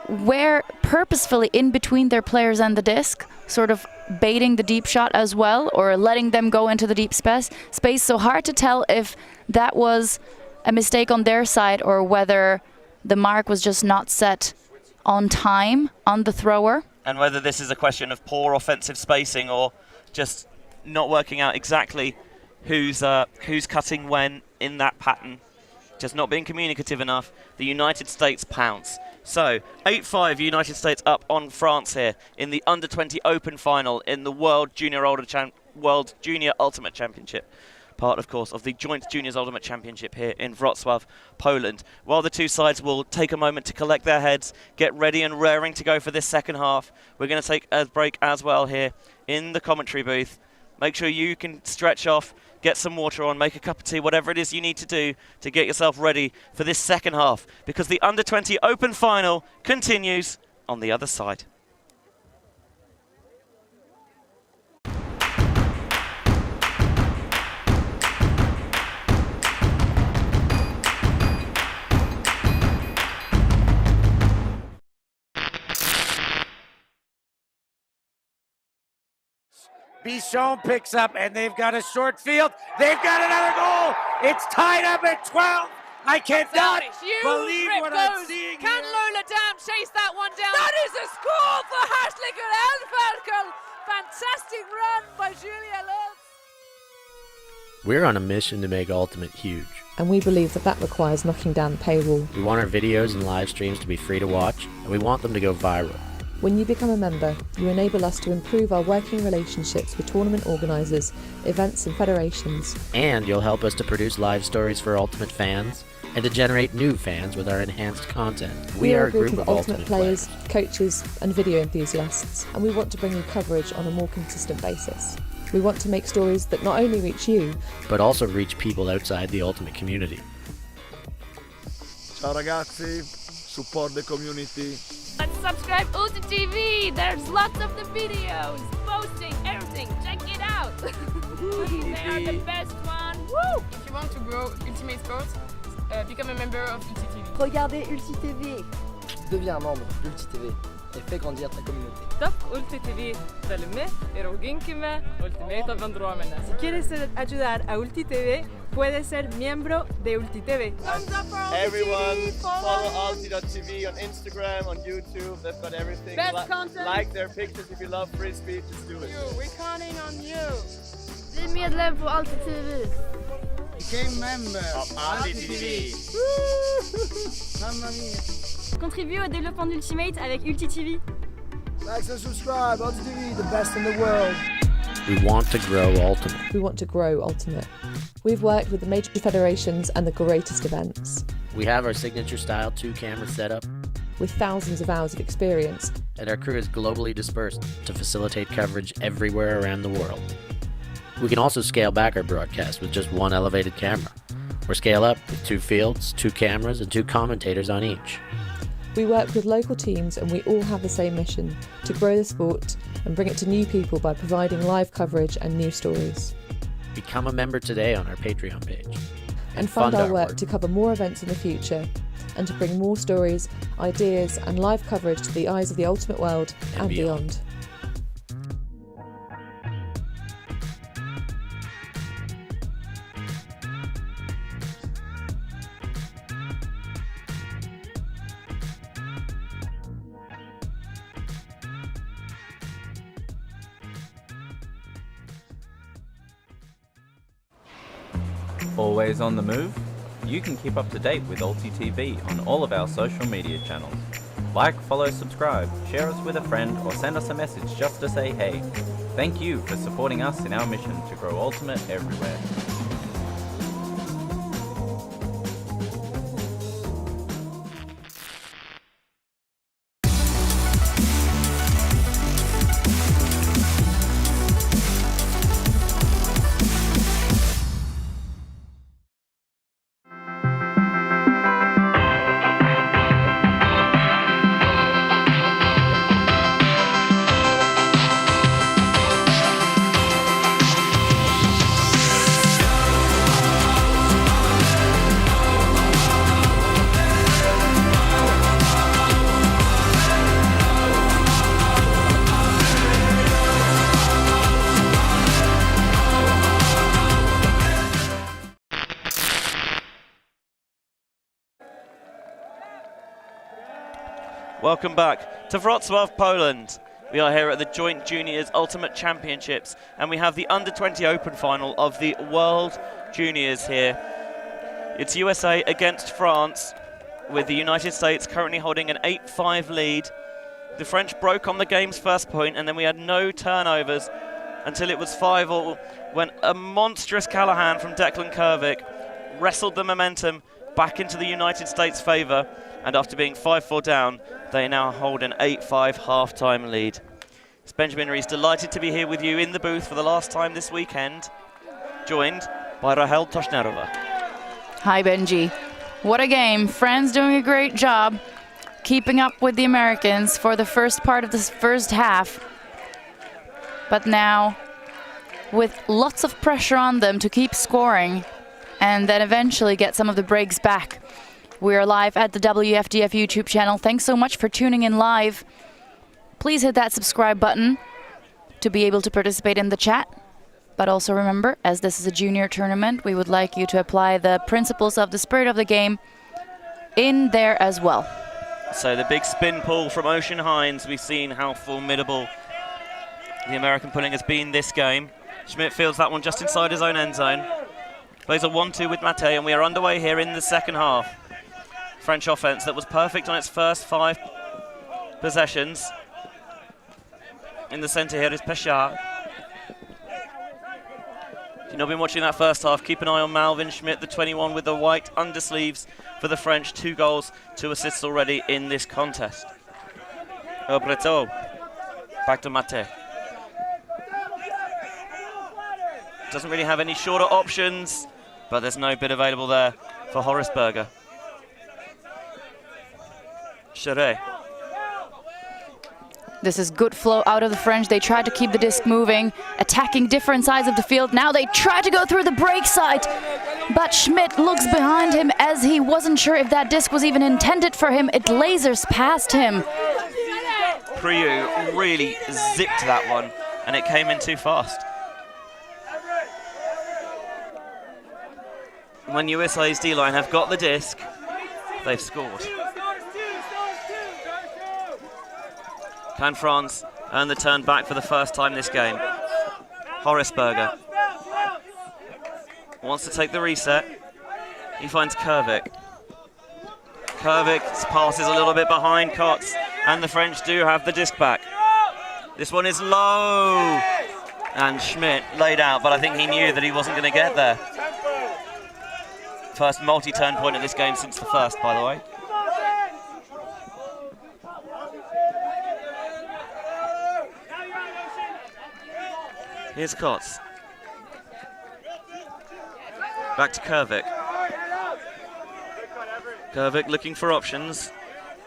were purposefully in between their players and the disc, sort of baiting the deep shot as well, or letting them go into the deep space. So hard to tell if that was a mistake on their side or whether the mark was just not set on time on the thrower. And whether this is a question of poor offensive spacing or just not working out exactly who's cutting when in that pattern, just not being communicative enough. The United States pounce. So 8-5, United States up on France here in the under-20 Open final in the World Junior Ultimate Championship. Part, of course, of the Joint Juniors Ultimate Championship here in Wrocław, Poland. While the two sides will take a moment to collect their heads, get ready and raring to go for this second half, we're going to take a break as well here in the commentary booth. Make sure you can stretch off, get some water on, make a cup of tea, whatever it is you need to do to get yourself ready for this second half, because the Under-20 Open final continues on the other side. Bichon picks up, and they've got a short field. They've got another goal. It's tied up at 12. I cannot believe what I'm seeing Can here. Lola Dam chase that one down? That is a score for Hartlicker Elferkel. Fantastic run by Julia Love. We're on a mission to make Ultimate huge. And we believe that requires knocking down the paywall. We want our videos and live streams to be free to watch, and we want them to go viral. When you become a member, you enable us to improve our working relationships with tournament organisers, events and federations. And you'll help us to produce live stories for Ultimate fans, and to generate new fans with our enhanced content. We are a group of Ultimate players, coaches and video enthusiasts, and we want to bring you coverage on a more consistent basis. We want to make stories that not only reach you, but also reach people outside the Ultimate community. Ciao ragazzi, support the community. Let's subscribe Ulti TV. There's lots of the videos, posting, everything. Check it out. They are the best one. Woo! If you want to grow Ultimate Sports, become a member of Ulti TV. Regardez Ulti TV. Deviens membre d'Ulti TV et fais grandir ta communauté. Top Ulti TV velmi eroginkime Ultimate Avandromena. Si quieres ayudar a Ulti TV, puedes ser miembro de Ulti TV. Thumbs up for Ulti Everyone, TV. follow Ulti.tv on Instagram, on YouTube. They've got everything. Best content. Like their pictures if you love free speech. Just do it. We're counting on you. Bli medlem på Ulti TV. Became member of Ulti TV. Mamma mia. Contribue au développement d'Ultimate avec Ulti TV. Like and subscribe. Ulti TV, the best in the world. We want to grow Ultimate. we want to grow Ultimate. We've worked with the major federations and the greatest events. We have our signature style 2-camera setup, With thousands of hours of experience, and our crew is globally dispersed to facilitate coverage everywhere around the world. We can also scale back our broadcast with just one elevated camera, or scale up with 2 fields, 2 cameras, and 2 commentators on each. We work with local teams and we all have the same mission, to grow the sport and bring it to new people by providing live coverage and news stories. Become a member today on our Patreon page. And fund our work to cover more events in the future and to bring more stories, ideas and live coverage to the eyes of the ultimate world and beyond. Always on the move? You can keep up to date with Ulti TV on all of our social media channels. Like, follow, subscribe, share us with a friend, or send us a message just to say hey. Thank you for supporting us in our mission to grow Ultimate everywhere. Welcome back to Wrocław, Poland. We are here at the Joint Juniors Ultimate Championships, and we have the Under-20 Open final of the World Juniors here. It's USA against France, with the United States currently holding an 8-5 lead. The French broke on the game's first point, and then we had no turnovers until it was 5-all, when a monstrous Callahan from Declan Kervick wrestled the momentum back into the United States' favour, and after being 5-4 down, they now hold an 8-5 half-time lead. It's Benjamin Rees, delighted to be here with you in the booth for the last time this weekend, joined by Rahel Toshnerova. Hi, Benji. What a game. France doing a great job keeping up with the Americans for the first part of this first half. But now, with lots of pressure on them to keep scoring and then eventually get some of the breaks back. We are live at the WFDF YouTube channel. Thanks so much for tuning in live. Please hit that subscribe button to be able to participate in the chat. But also remember, as this is a junior tournament, we would like you to apply the principles of the spirit of the game in there as well. So the big spin pull from Ocean Hines. We've seen how formidable the American pulling has been this game. Schmidt fields that one just inside his own end zone. Plays a 1-2 with Mate, and we are underway here in the second half. French offense that was perfect on its first 5 possessions. In the center here is Peshar. If you've not been watching that first half, keep an eye on Malvin Schmidt, the 21 with the white undersleeves for the French. 2 goals, 2 assists already in this contest. Breton, back to Mate. Doesn't really have any shorter options, but there's no bid available there for Horrisberger. Cheret. This is good flow out of the French. They tried to keep the disc moving, attacking different sides of the field. Now they try to go through the break side, but Schmidt looks behind him as he wasn't sure if that disc was even intended for him. It lasers past him. Priou really zipped that one, and it came in too fast. When USA's D-line have got the disc, they've scored. Can France earn the turn back for the first time this game? Horrisberger wants to take the reset. He finds Kervick. Kervick's pass is a little bit behind Kotz, and the French do have the disc back. This one is low, and Schmidt laid out, but I think he knew that he wasn't going to get there. First multi-turn point of this game since the first, by the way. Here's Kotz. Back to Kervick. Kervick looking for options.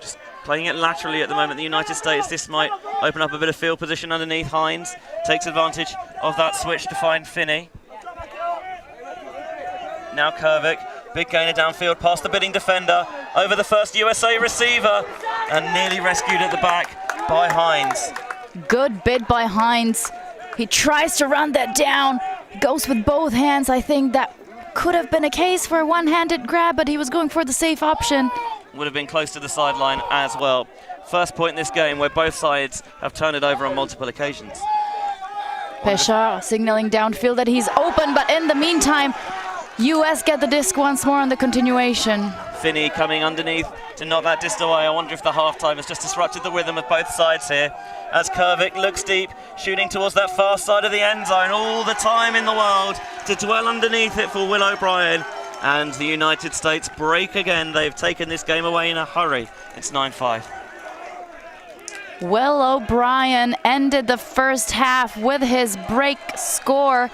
Just Playing it laterally at the moment, the United States. This might open up a bit of field position underneath. Hines takes advantage of that switch to find Finney. Now Kervik, big gainer downfield past the bidding defender, over the first USA receiver, and nearly rescued at the back by Hines. Good bid by Hines. He tries to run that down, goes with both hands. I think that could have been a case for a one-handed grab, but he was going for the safe option. Would have been close to the sideline as well. First point in this game where both sides have turned it over on multiple occasions. Péchard signaling downfield that he's open, but in the meantime, US get the disc once more on the continuation. Finney coming underneath to knock that disc away. I wonder if the half-time has just disrupted the rhythm of both sides here. As Kervik looks deep, shooting towards that far side of the end zone. All the time in the world to dwell underneath it for Will O'Brien. And the United States break again. They've taken this game away in a hurry. It's 9-5. Will O'Brien ended the first half with his break score,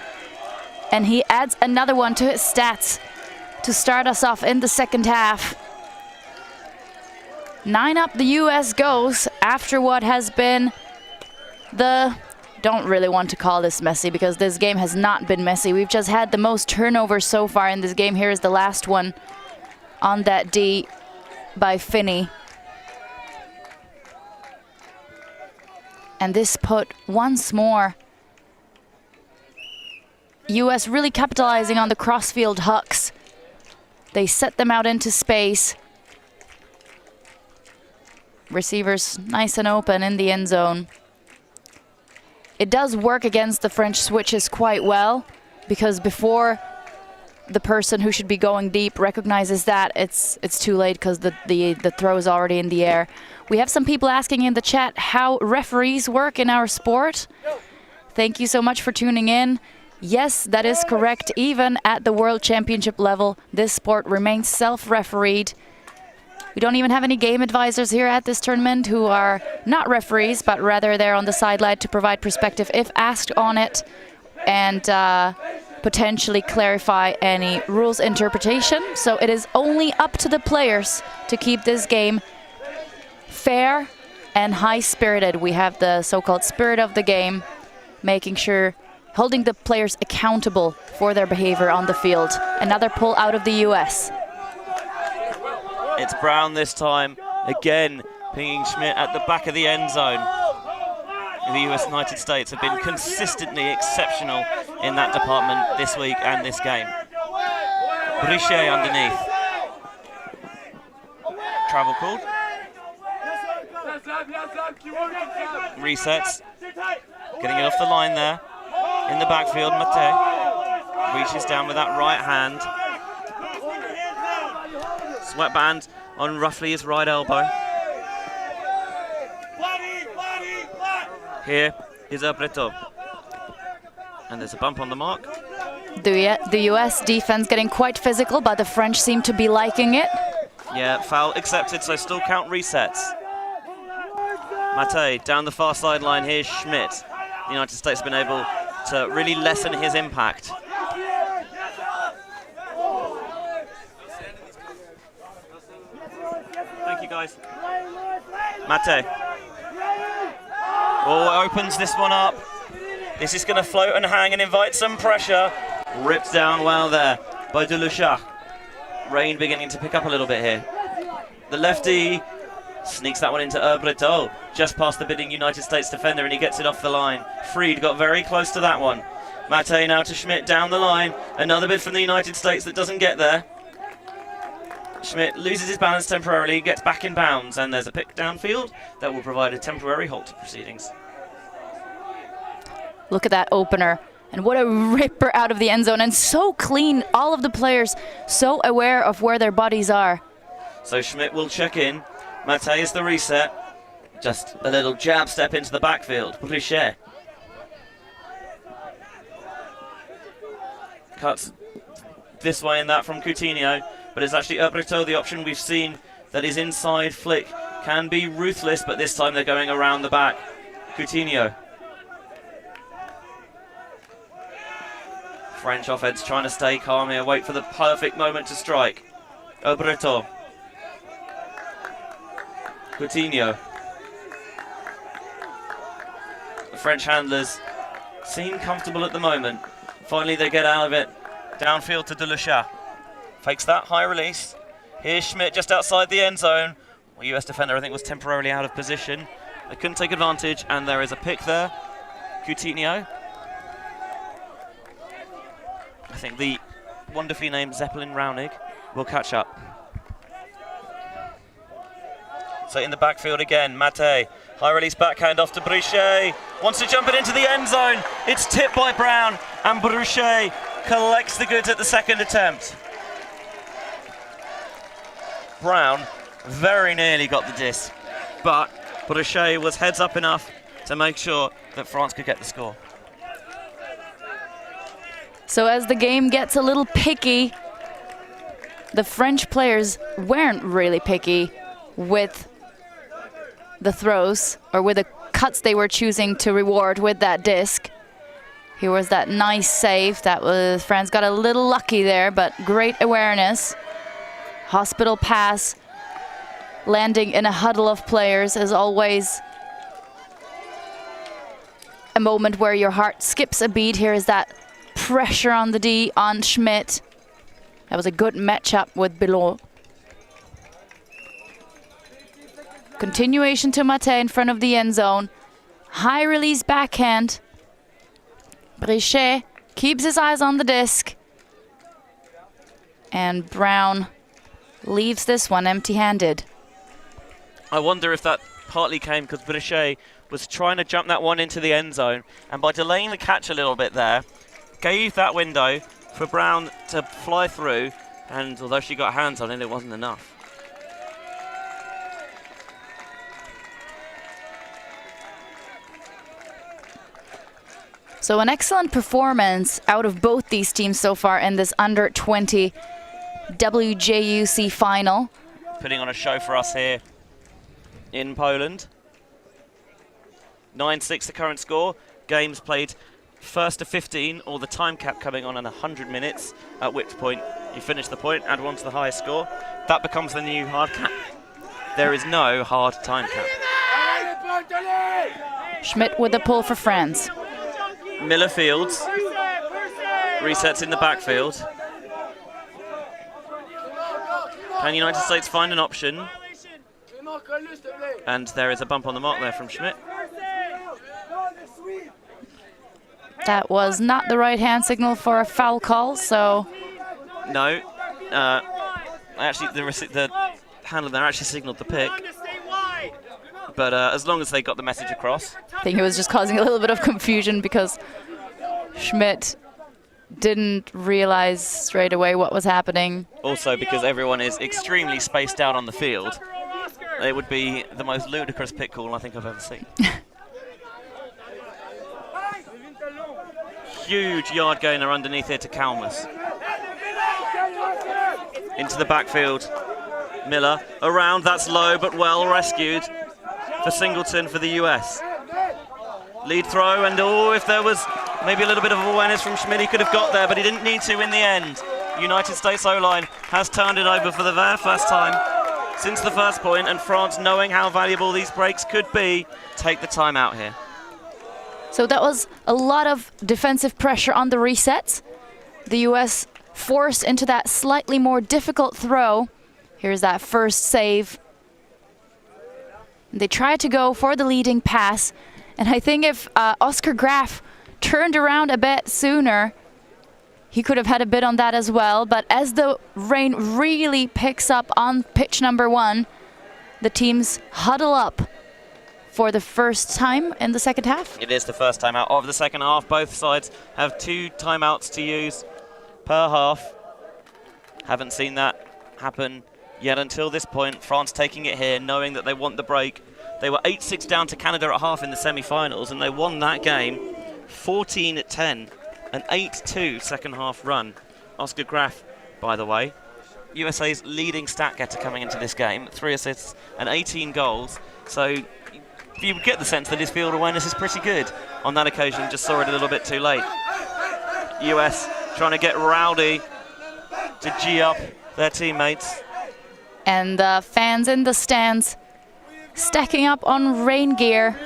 and he adds another one to his stats to start us off in the second half. 9 up the US goes after what has been the... Don't really want to call this messy because this game has not been messy. We've just had the most turnovers so far in this game. Here is the last one on that D by Finney. And this put once more US really capitalizing on the crossfield hucks. They set them out into space. Receivers nice and open in the end zone. It does work against the French switches quite well, because before the person who should be going deep recognizes that, it's too late because the throw is already in the air. We have some people asking in the chat how referees work in our sport. Thank you so much for tuning in. Yes, that is correct. Even at the World Championship level, this sport remains self-refereed. We don't even have any game advisors here at this tournament who are not referees, but rather they're on the sideline to provide perspective if asked on it, and potentially clarify any rules interpretation. So it is only up to the players to keep this game fair and high-spirited. We have the so-called spirit of the game, making sure, holding the players accountable for their behavior on the field. Another pull out of the US. It's Brown this time, again pinging Schmidt at the back of the end zone. The United States have been consistently exceptional in that department this week and this game. Brichet underneath. Travel called. Resets. Getting it off the line there. In the backfield, Mate reaches down with that right hand. Sweatband on roughly his right elbow. Here is Breton. And there's a bump on the mark. The US defense getting quite physical, but the French seem to be liking it. Yeah, foul accepted, so still count resets. Mate down the far sideline. Here's Schmidt. The United States have been able to really lessen his impact. Thank you, guys. Mate. Oh, opens this one up. This is going to float and hang and invite some pressure. Ripped down well there by Deluchard. Rain beginning to pick up a little bit here. The lefty sneaks that one into Breton, just past the bidding United States defender, and he gets it off the line. Freed got very close to that one. Mate now to Schmidt down the line. Another bid from the United States that doesn't get there. Schmidt loses his balance temporarily, gets back in bounds, and there's a pick downfield that will provide a temporary halt to proceedings. Look at that opener, and what a ripper out of the end zone, and so clean. All of the players so aware of where their bodies are. So Schmidt will check in. Mate is the reset. Just a little jab step into the backfield. Brichet cuts this way and that from Coutinho, but it's actually Breton, the option we've seen that is inside flick. Can be ruthless, but this time they're going around the back. Coutinho. French offense trying to stay calm here, wait for the perfect moment to strike. Breton. Coutinho. The French handlers seem comfortable at the moment. Finally they get out of it. Downfield to Deluchat. Fakes that, high release. Here's Schmidt just outside the end zone. Well, US defender, I think, was temporarily out of position. They couldn't take advantage, and there is a pick there. Coutinho. I think the wonderfully named Zeppelin Raunig will catch up. So in the backfield again, Mate. High release backhand off to Brichet. Wants to jump it into the end zone. It's tipped by Brown, and Brichet collects the goods at the second attempt. Brown very nearly got the disc, but Brichet was heads up enough to make sure that France could get the score. So as the game gets a little picky, the French players weren't really picky with the throws or with the cuts they were choosing to reward with that disc. Here was that nice save. That was, France got a little lucky there, but great awareness. Hospital pass, landing in a huddle of players is always a moment where your heart skips a beat. Here is that pressure on the D on Schmidt. That was a good matchup with Bilot. Continuation to Mate in front of the end zone. High release backhand. Brichet keeps his eyes on the disc. And Brown leaves this one empty-handed. I wonder if that partly came because Brichet was trying to jump that one into the end zone, and by delaying the catch a little bit there, gave that window for Brown to fly through, and although she got hands on it, it wasn't enough. So an excellent performance out of both these teams so far in this under-20 WJUC final. Putting on a show for us here in Poland. 9-6 the current score. Games played first to 15, or the time cap coming on in 100 minutes, at which point you finish the point, add one to the highest score. That becomes the new hard cap. There is no hard time cap. Schmidt with the pull for France. Miller fields. Resets in the backfield. Can United States find an option? And there is a bump on the mark there from Schmidt. That was not the right hand signal for a foul call, so... No. Actually, the handler there actually signaled the pick. But as long as they got the message across. I think it was just causing a little bit of confusion because Schmidt didn't realize straight away what was happening. Also because everyone is extremely spaced out on the field. It would be the most ludicrous pick call I think I've ever seen. Huge yard gainer underneath here to Kalmus. Into the backfield. Miller around, that's low but well rescued for Singleton for the US. Lead throw, and if there was maybe a little bit of awareness from Schmidt, he could have got there, but he didn't need to in the end. United States O-line has turned it over for the very first time since the first point, and France, knowing how valuable these breaks could be, take the time out here. So that was a lot of defensive pressure on the resets. The US forced into that slightly more difficult throw. Here's that first save. They tried to go for the leading pass, and I think if Oscar Graf turned around a bit sooner, he could have had a bit on that as well. But as the rain really picks up on pitch number 1, the teams huddle up for the first time in the second half. It is the first time out of the second half. Both sides have 2 timeouts to use per half. Haven't seen that happen yet until this point. France taking it here, knowing that they want the break. They were 8-6 down to Canada at half in the semi-finals, and they won that game 14-10, an 8-2 second half run. Oscar Graf, by the way, USA's leading stat getter coming into this game, 3 assists and 18 goals. So you get the sense that his field awareness is pretty good. On that occasion, just saw it a little bit too late. US trying to get rowdy to G up their teammates. And the fans in the stands stacking up on rain gear.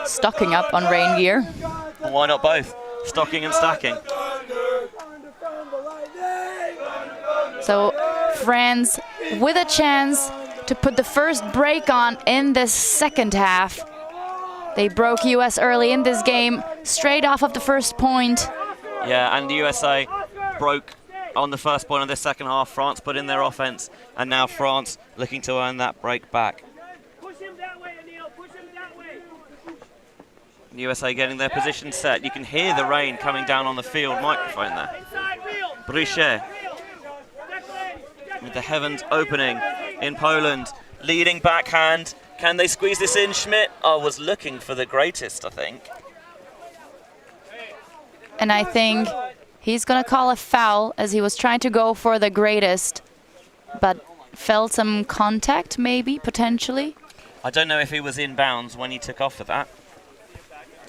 Stocking up on rain gear. Why not both? Stocking and stacking. So France with a chance to put the first break on in this second half. They broke US early in this game, straight off of the first point. Yeah, and the USA broke on the first point of the second half. France put in their offense, and now France looking to earn that break back. USA getting their position set. You can hear the rain coming down on the field microphone there. Brichet with the heavens opening in Poland. Leading backhand. Can they squeeze this in? Schmidt was looking for the greatest, I think. And I think he's going to call a foul as he was trying to go for the greatest, but felt some contact maybe, potentially. I don't know if he was in bounds when he took off for that.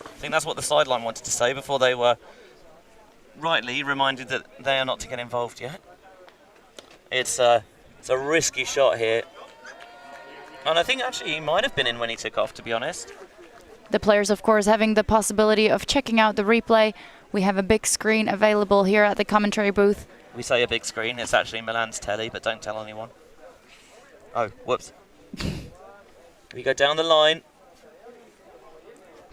I think that's what the sideline wanted to say before they were rightly reminded that they are not to get involved yet. It's a risky shot here. And I think actually he might have been in when he took off, to be honest. The players, of course, having the possibility of checking out the replay. We have a big screen available here at the commentary booth. We say a big screen, it's actually Milan's telly, but don't tell anyone. Oh, whoops. We go down the line.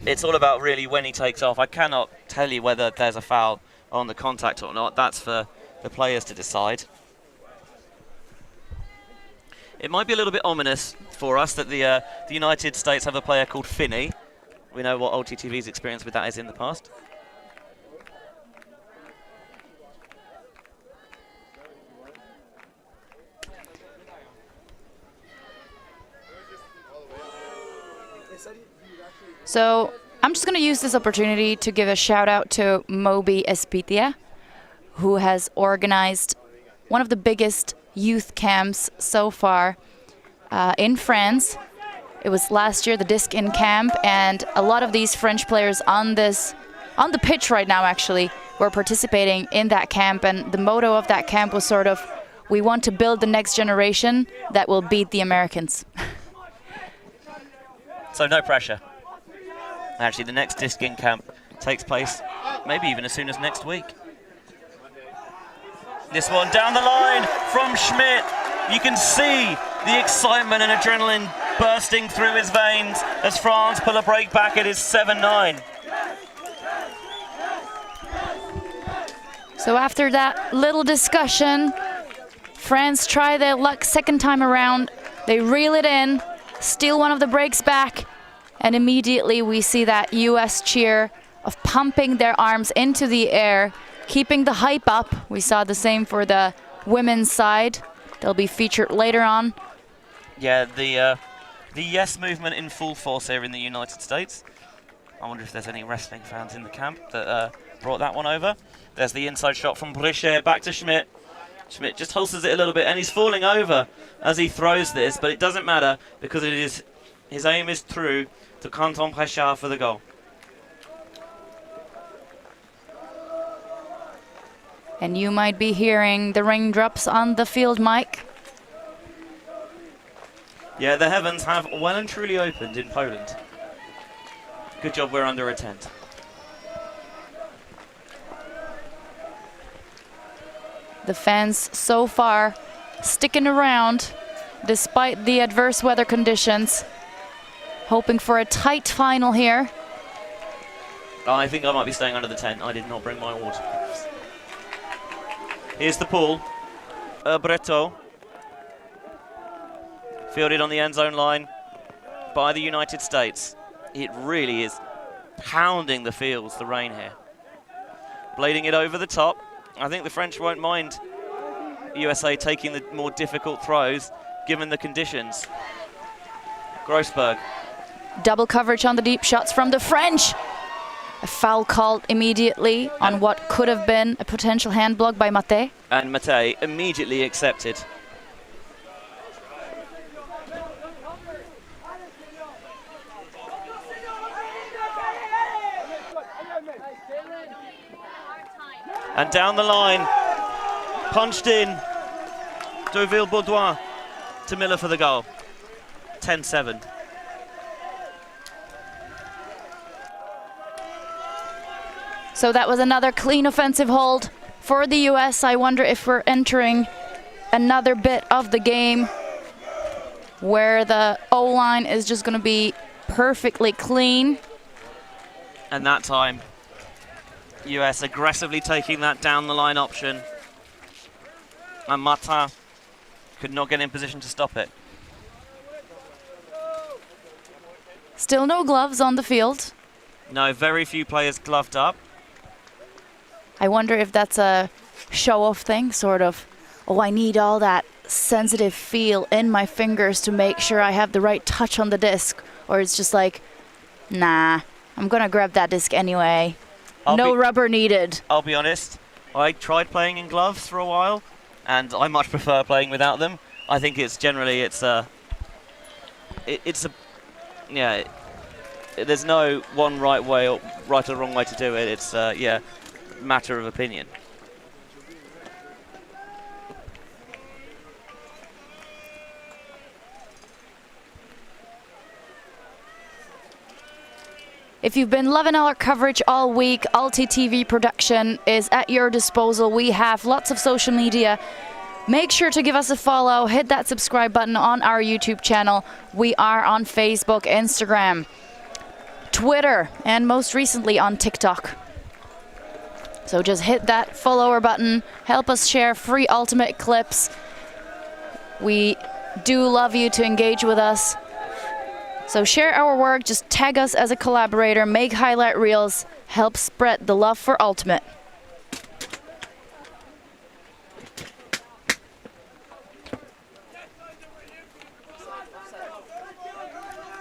It's all about really when he takes off. I cannot tell you whether there's a foul on the contact or not. That's for the players to decide. It might be a little bit ominous for us that the United States have a player called Finney. We know what OLTTV's experience with that is in the past. So I'm just going to use this opportunity to give a shout out to Moby Espitia, who has organized one of the biggest youth camps so far in France. It was last year, the Disc in camp, and a lot of these French players on the pitch right now actually were participating in that camp, and the motto of that camp was sort of, we want to build the next generation that will beat the Americans. So no pressure. Actually, the next Disc in camp takes place maybe even as soon as next week. This one down the line from Schmidt. You can see the excitement and adrenaline bursting through his veins as France pull a break back. It is 7-9. So after that little discussion, France try their luck second time around. They reel it in, steal one of the breaks back, and immediately we see that US cheer of pumping their arms into the air, keeping the hype up. We saw the same for the women's side. They'll be featured later on. Yeah, the yes movement in full force here in the United States. I wonder if there's any wrestling fans in the camp that brought that one over. There's the inside shot from Brichet, back to Schmidt. Schmidt just holsters it a little bit, and he's falling over as he throws this, but it doesn't matter because it is his aim is through to Canton Préchard for the goal. And you might be hearing the raindrops on the field mic. Yeah, the heavens have well and truly opened in Poland. Good job we're under a tent. The fans so far sticking around despite the adverse weather conditions, hoping for a tight final here. I think I might be staying under the tent. I did not bring my waterproofs. Here's the pool. Breton. Fielded on the end zone line by the United States. It really is pounding the fields, the rain here. Blading it over the top. I think the French won't mind USA taking the more difficult throws given the conditions. Grossberg. Double coverage on the deep shots from the French. A foul called immediately on what could have been a potential hand block by Mate. And Mate immediately accepted. And down the line, punched in, Deauville-Baudouin to Miller for the goal. 10-7. So that was another clean offensive hold for the US. I wonder if we're entering another bit of the game where the O-line is just going to be perfectly clean. And that time, US aggressively taking that down the line option. And Martin could not get in position to stop it. Still no gloves on the field. No, very few players gloved up. I wonder if that's a show-off thing, sort of, oh, I need all that sensitive feel in my fingers to make sure I have the right touch on the disc. Or it's just like, nah, I'm going to grab that disc anyway. No rubber needed. I'll be honest, I tried playing in gloves for a while, and I much prefer playing without them. I think it's generally, there's no one right way or right or wrong way to do it. It's, matter of opinion. If you've been loving our coverage all week, Alti TV production is at your disposal. We have lots of social media. Make sure to give us a follow, hit that subscribe button on our YouTube channel. We are on Facebook, Instagram, Twitter, and most recently on TikTok. So just hit that follower button, help us share free Ultimate clips. We do love you to engage with us. So share our work, just tag us as a collaborator, make highlight reels, help spread the love for Ultimate.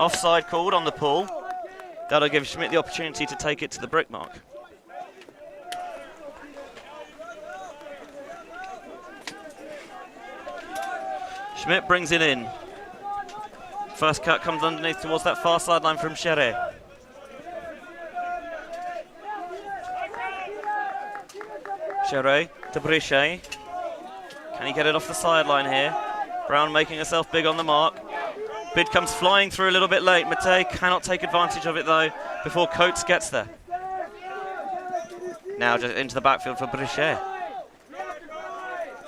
Offside called on the pull. That'll give Schmidt the opportunity to take it to the brick mark. Schmidt brings it in. First cut comes underneath towards that far sideline from Shere. Shere to Brichet. Can he get it off the sideline here? Brown making herself big on the mark. Bid comes flying through a little bit late. Matei cannot take advantage of it though before Coates gets there. Now just into the backfield for Brichet.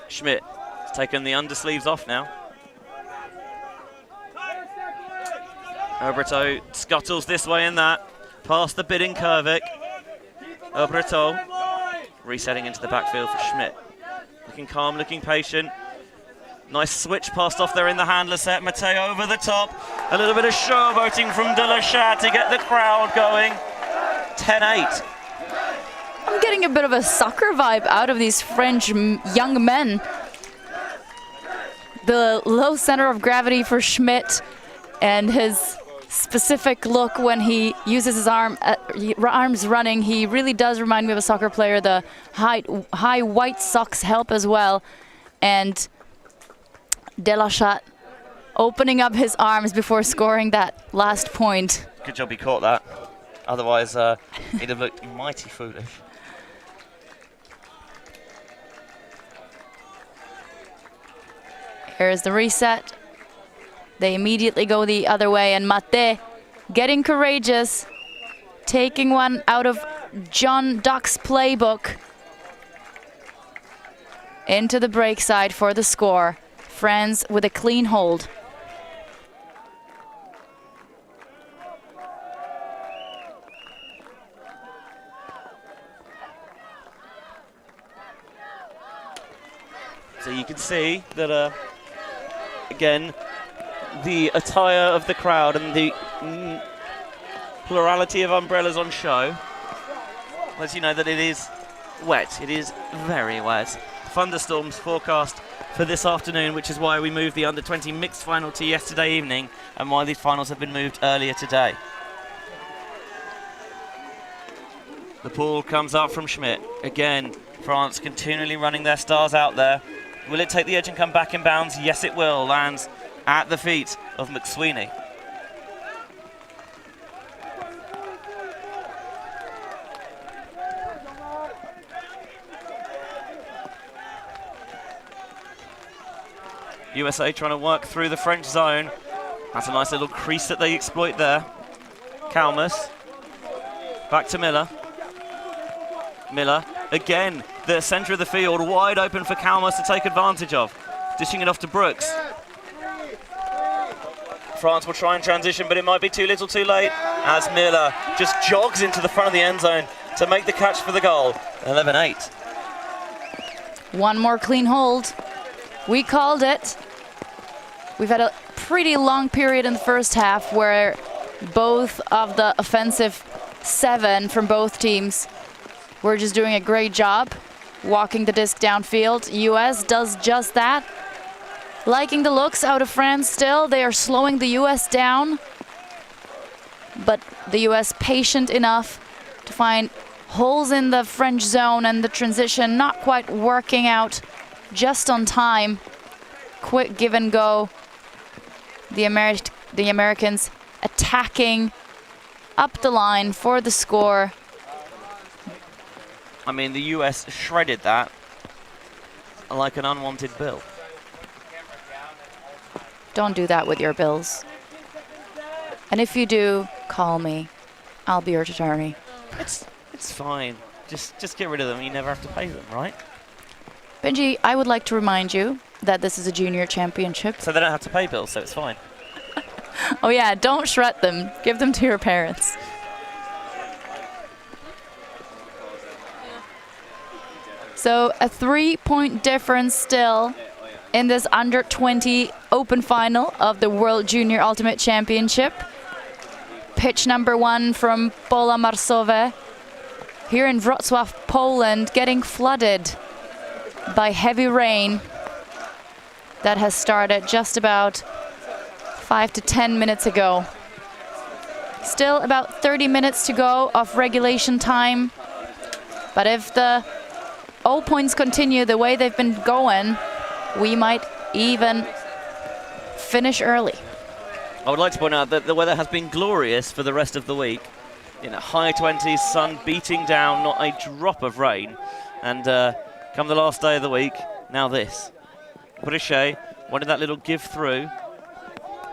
Schmidt has taken the undersleeves off now. Obrito scuttles this way and that, past the bidding Kervik. Obrito resetting into the backfield for Schmidt. Looking calm, looking patient. Nice switch passed off there in the handler set. Mateo over the top. A little bit of showboating from De La Chat to get the crowd going. 10-8. I'm getting a bit of a soccer vibe out of these French young men. The low center of gravity for Schmidt and his specific look when he uses his arms running. He really does remind me of a soccer player. The high white socks help as well. And De La Chat opening up his arms before scoring that last point. Good job he caught that. Otherwise, he'd have looked mighty foolish. Here's the reset. They immediately go the other way, and Mate getting courageous, taking one out of John Duck's playbook into the break side for the score. Friends with a clean hold. So you can see that, again, the attire of the crowd and the plurality of umbrellas on show lets you know that it is wet. It is very wet. Thunderstorms forecast for this afternoon, which is why we moved the under-20 mixed final to yesterday evening and why these finals have been moved earlier today. The pull comes up from Schmidt. Again, France continually running their stars out there. Will it take the edge and come back in bounds? Yes, it will. Lands at the feet of McSweeney. USA trying to work through the French zone. That's a nice little crease that they exploit there. Kalmus. Back to Miller. Miller, again, the centre of the field, wide open for Kalmas to take advantage of. Dishing it off to Brooks. France will try and transition, but it might be too little too late as Miller just jogs into the front of the end zone to make the catch for the goal. 11-8. One more clean hold. We called it. We've had a pretty long period in the first half where both of the offensive 7 from both teams were just doing a great job walking the disc downfield. US does just that. Liking the looks out of France still. They are slowing the US down. But the US patient enough to find holes in the French zone, and the transition not quite working out just on time. Quick give and go. The Americans attacking up the line for the score. I mean, the US shredded that like an unwanted bill. Don't do that with your bills. And if you do, call me. I'll be your attorney. It's fine. Just get rid of them. You never have to pay them, right? Benji, I would like to remind you that this is a junior championship. So they don't have to pay bills, so it's fine. Oh yeah, don't shred them. Give them to your parents. So a 3-point difference still in this under 20 open final of the World Junior Ultimate Championship. Pitch number 1 from Pola Marsowe here in Wrocław, Poland, getting flooded by heavy rain that has started just about 5 to 10 minutes ago. Still about 30 minutes to go of regulation time. But if the 0 points continue the way they've been going, we might even finish early. I would like to point out that the weather has been glorious for the rest of the week. High 20s, sun beating down, not a drop of rain. And come the last day of the week, now this. Brichet wanted that little give through.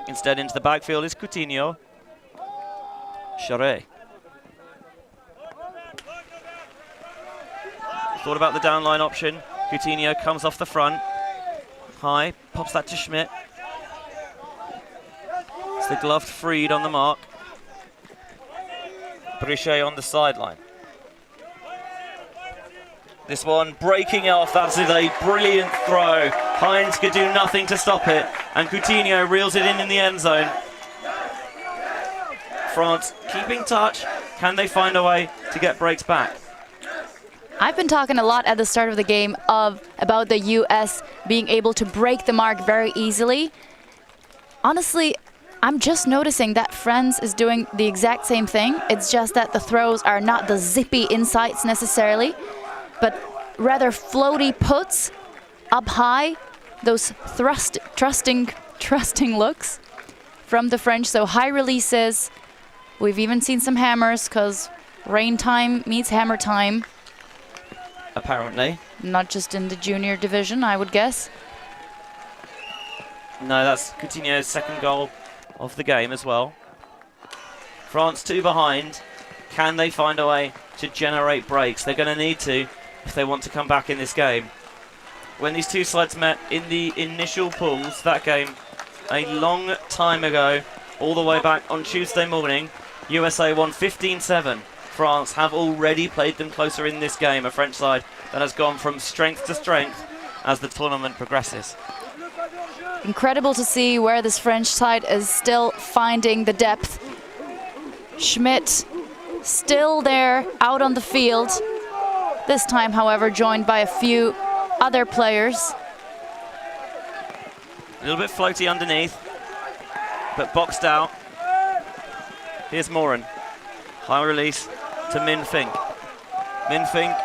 Instead, into the backfield is Coutinho. Charret. Thought about the downline option. Coutinho comes off the front. High, pops that to Schmidt. It's the gloved Freed on the mark. Brichet on the sideline. This one breaking off. That's a brilliant throw. Hines could do nothing to stop it, and Coutinho reels it in the end zone. France keeping touch. Can they find a way to get breaks back? I've been talking a lot at the start of the game about the US being able to break the mark very easily. Honestly, I'm just noticing that France is doing the exact same thing. It's just that the throws are not the zippy insights necessarily, but rather floaty puts up high, those trusting looks from the French. So high releases. We've even seen some hammers because rain time meets hammer time. Apparently. Not just in the junior division, I would guess. No, that's Coutinho's second goal of the game as well. France 2 behind. Can they find a way to generate breaks? They're going to need to if they want to come back in this game. When these two sides met in the initial pools, that game a long time ago, all the way back on Tuesday morning, USA won 15-7. France have already played them closer in this game, a French side that has gone from strength to strength as the tournament progresses. Incredible to see where this French side is still finding the depth. Schmidt still there out on the field. This time, however, joined by a few other players. A little bit floaty underneath, but boxed out. Here's Moran. High release to Min Fink. Min Fink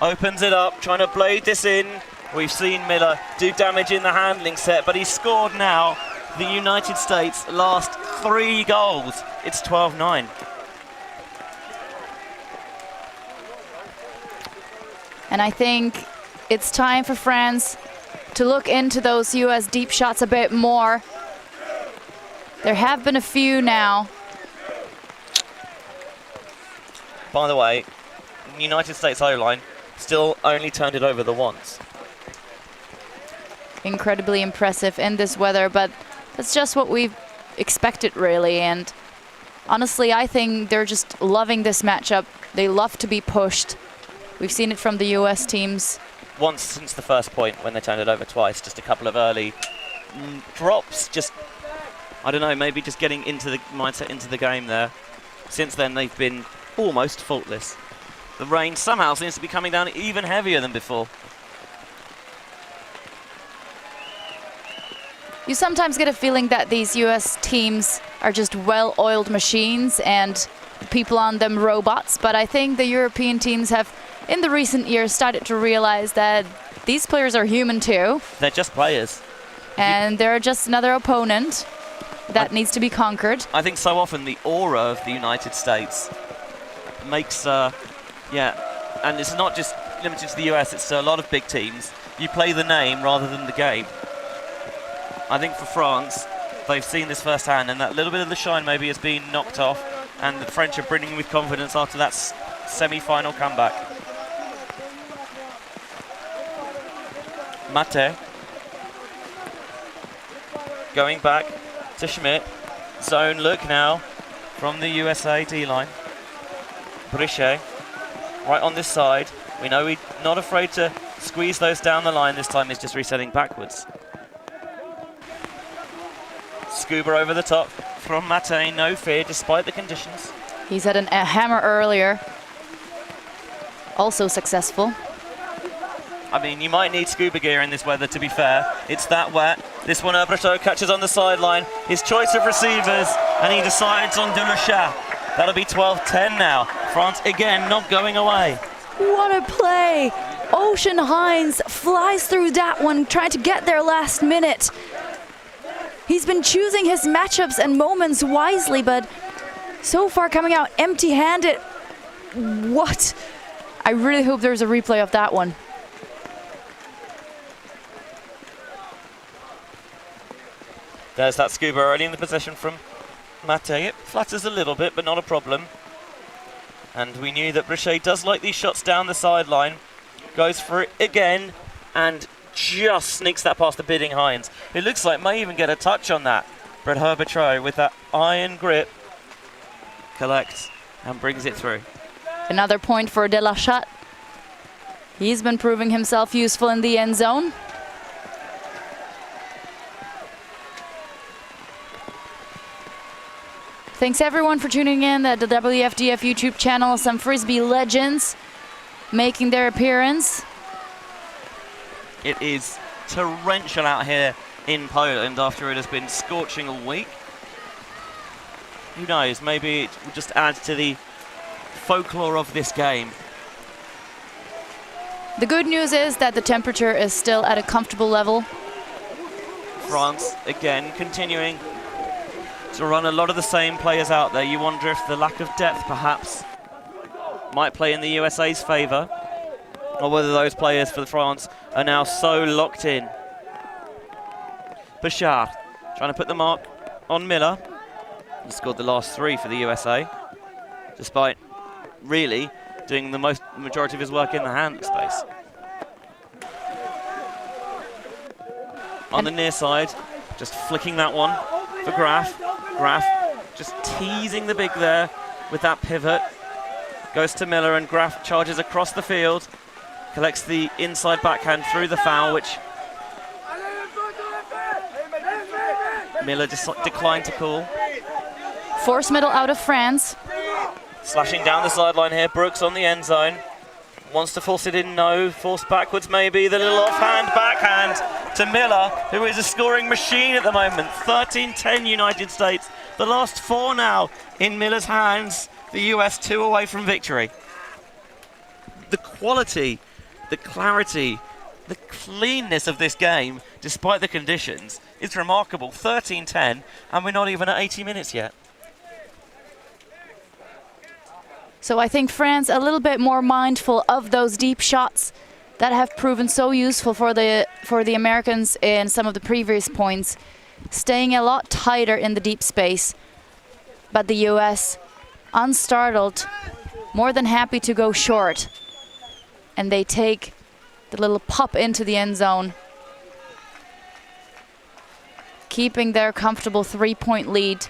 opens it up, trying to blade this in. We've seen Miller do damage in the handling set, but he's scored now. The United States' last 3 goals. It's 12-9. And I think it's time for France to look into those US deep shots a bit more. There have been a few now. By the way, United States O-line still only turned it over the once. Incredibly impressive in this weather, but that's just what we've expected, really. And honestly, I think they're just loving this matchup. They love to be pushed. We've seen it from the US teams. Once since the first point when they turned it over twice, just a couple of early drops, just, I don't know, maybe just getting into the mindset into the game there. Since then, they've been almost faultless. The rain somehow seems to be coming down even heavier than before. You sometimes get a feeling that these US teams are just well-oiled machines and the people on them robots, but I think the European teams have, in the recent years, started to realize that these players are human too. They're just players. And they're just another opponent that needs to be conquered. I think so often the aura of the United States makes, and it's not just limited to the US, it's to a lot of big teams. You play the name rather than the game. I think for France, they've seen this firsthand, and that little bit of the shine maybe has been knocked off, and the French are brimming with confidence after that semi-final comeback. Mate going back to Schmidt. Zone look now from the USA D-line. Brichet right on this side. We know he's not afraid to squeeze those down the line. This time he's just resetting backwards. Scuba over the top from Mate, no fear despite the conditions. He's had a hammer earlier. Also successful. I mean, you might need scuba gear in this weather, to be fair. It's that wet. This one, Breton catches on the sideline. His choice of receivers, and he decides on Delechat. That'll be 12-10 now. France, again, not going away. What a play! Ocean Hines flies through that one, trying to get there last minute. He's been choosing his matchups and moments wisely, but so far coming out empty-handed. What? I really hope there's a replay of that one. There's that scuba early in the possession from Mate. It flutters a little bit, but not a problem. And we knew that Brichet does like these shots down the sideline. Goes for it again, and just sneaks that past the bidding Hines. It looks like may even get a touch on that. Brett Herbetreau with that iron grip collects and brings it through. Another point for Delechat. He's been proving himself useful in the end zone. Thanks everyone for tuning in at the WFDF YouTube channel. Some Frisbee legends making their appearance. It is torrential out here in Poland after it has been scorching all week. Who knows, maybe it will just add to the folklore of this game. The good news is that the temperature is still at a comfortable level. France, again, continuing to run a lot of the same players out there. You wonder if the lack of depth, perhaps, might play in the USA's favour, or whether those players for France are now so locked in. Bouchard trying to put the mark on Miller. He scored the last three for the USA, despite really doing the majority of his work in the hand space. On the near side, just flicking that one for Graf. Graf just teasing the big there with that pivot. Goes to Miller, and Graf charges across the field. Collects the inside backhand through the foul, which Miller just declined to call. Force middle out of France. Slashing down the sideline here, Brooks on the end zone. Wants to force it in, no. Force backwards maybe, the little offhand backhand to Miller, who is a scoring machine at the moment. 13-10 United States. The last four now in Miller's hands. The US 2 away from victory. The quality, the clarity, the cleanness of this game, despite the conditions, is remarkable. 13-10, and we're not even at 80 minutes yet. So I think France a little bit more mindful of those deep shots that have proven so useful for the Americans in some of the previous points, staying a lot tighter in the deep space. But the US, unstartled, more than happy to go short. And they take the little pop into the end zone, keeping their comfortable 3-point lead.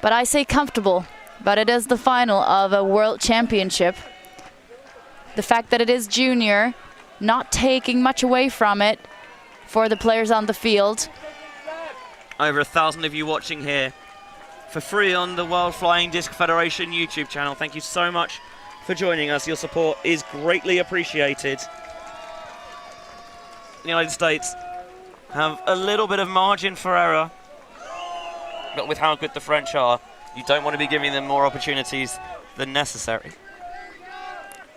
But I say comfortable, but it is the final of a world championship. The fact that it is junior, not taking much away from it for the players on the field. Over 1,000 of you watching here for free on the World Flying Disc Federation YouTube channel. Thank you so much for joining us. Your support is greatly appreciated. The United States have a little bit of margin for error, but with how good the French are, you don't want to be giving them more opportunities than necessary.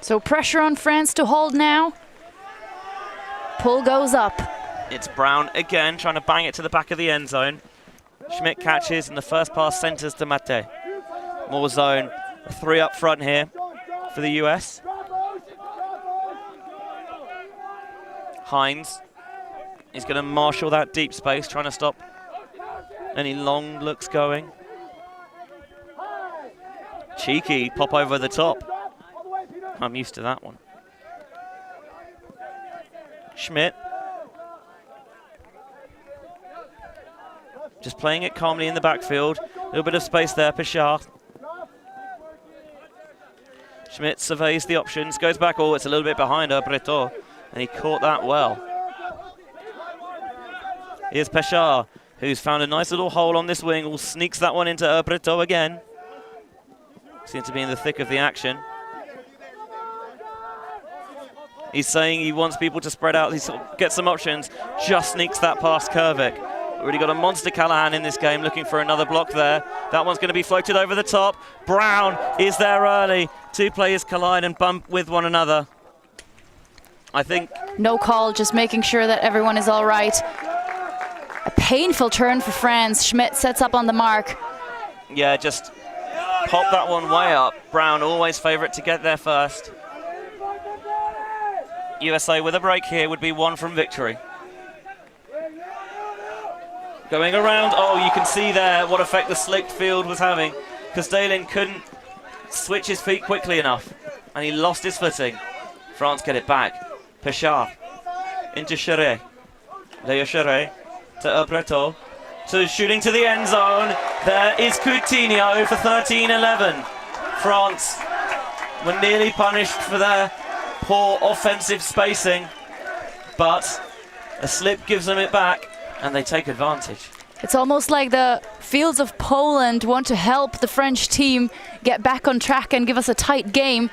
So pressure on France to hold now. Pull goes up. It's Brown again, trying to bang it to the back of the end zone. Schmidt catches, and the first pass centers to Mate. More zone. 3 up front here for the US. Hines is going to marshal that deep space, trying to stop any long looks going. Cheeky pop over the top. I'm used to that one. Schmidt. Just playing it calmly in the backfield. A little bit of space there, Pichard. Schmidt surveys the options, goes back. Oh, it's a little bit behind her, Breton. And he caught that well. Here's Pichard, who's found a nice little hole on this wing. Sneaks that one into Breton again. Seems to be in the thick of the action. He's saying he wants people to spread out, get some options. Just sneaks that past Kervik. Already got a monster Callahan in this game, looking for another block there. That one's going to be floated over the top. Brown is there early. 2 players collide and bump with one another. I think... No call, just making sure that everyone is all right. A painful turn for France. Schmidt sets up on the mark. Yeah, just pop that one way up. Brown always favourite to get there first. USA with a break here would be 1 from victory. Going around, oh, you can see there what effect the slick field was having, because Dahlin couldn't switch his feet quickly enough, and he lost his footing. France get it back. Pichard into Cheret. Leo Cheret to Breton. So shooting to the end zone. There is Coutinho for 13-11. France were nearly punished for their poor offensive spacing, but a slip gives them it back, and they take advantage. It's almost like the fields of Poland want to help the French team get back on track and give us a tight game.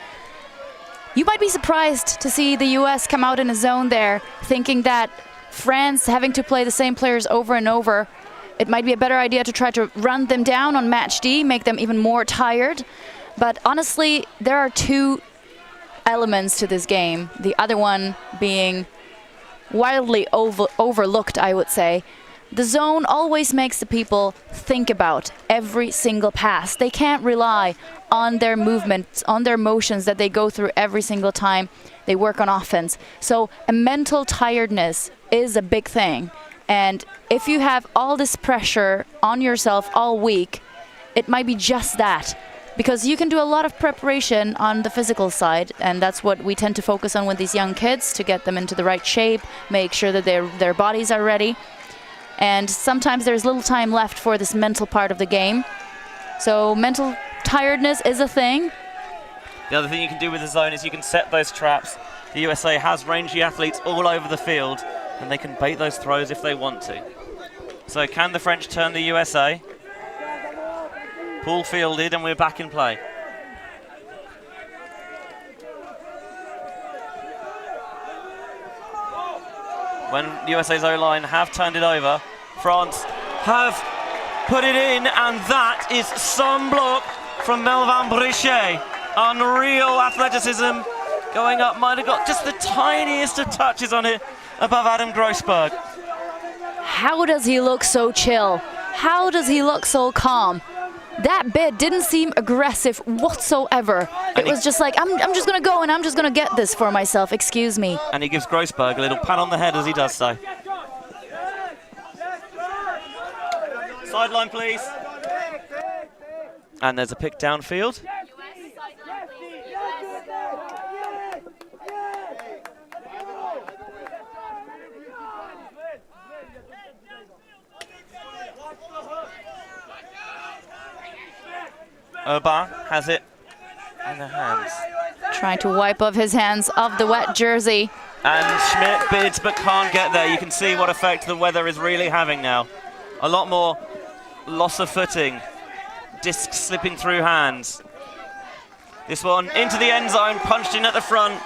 You might be surprised to see the US come out in a zone there, thinking that France having to play the same players over and over, it might be a better idea to try to run them down on match D, make them even more tired. But honestly, there are 2 elements to this game, the other one being wildly overlooked, I would say. The zone always makes the people think about every single pass. They can't rely on their movements, on their motions that they go through every single time they work on offense. So a mental tiredness is a big thing. And if you have all this pressure on yourself all week, it might be just that. Because you can do a lot of preparation on the physical side, and that's what we tend to focus on with these young kids, to get them into the right shape, make sure that their bodies are ready. And sometimes there's little time left for this mental part of the game. So mental tiredness is a thing. The other thing you can do with the zone is you can set those traps. The USA has rangy athletes all over the field, and they can bait those throws if they want to. So can the French turn the USA? Pool fielded, and we're back in play. When USA's O-line have turned it over, France have put it in, and that is some block from Melvin Brichet. Unreal athleticism going up, might have got just the tiniest of touches on it above Adam Grossberg. How does he look so chill? How does he look so calm? That bit didn't seem aggressive whatsoever. It was just like, I'm just going to go and I'm just going to get this for myself, excuse me. And he gives Grossberg a little pat on the head as he does so. Sideline, please. And there's a pick downfield. Urban has it in the hands. Trying to wipe off his hands of the wet jersey. And Schmidt bids but can't get there. You can see what effect the weather is really having now. A lot more loss of footing. Disc slipping through hands. This one into the end zone, punched in at the front.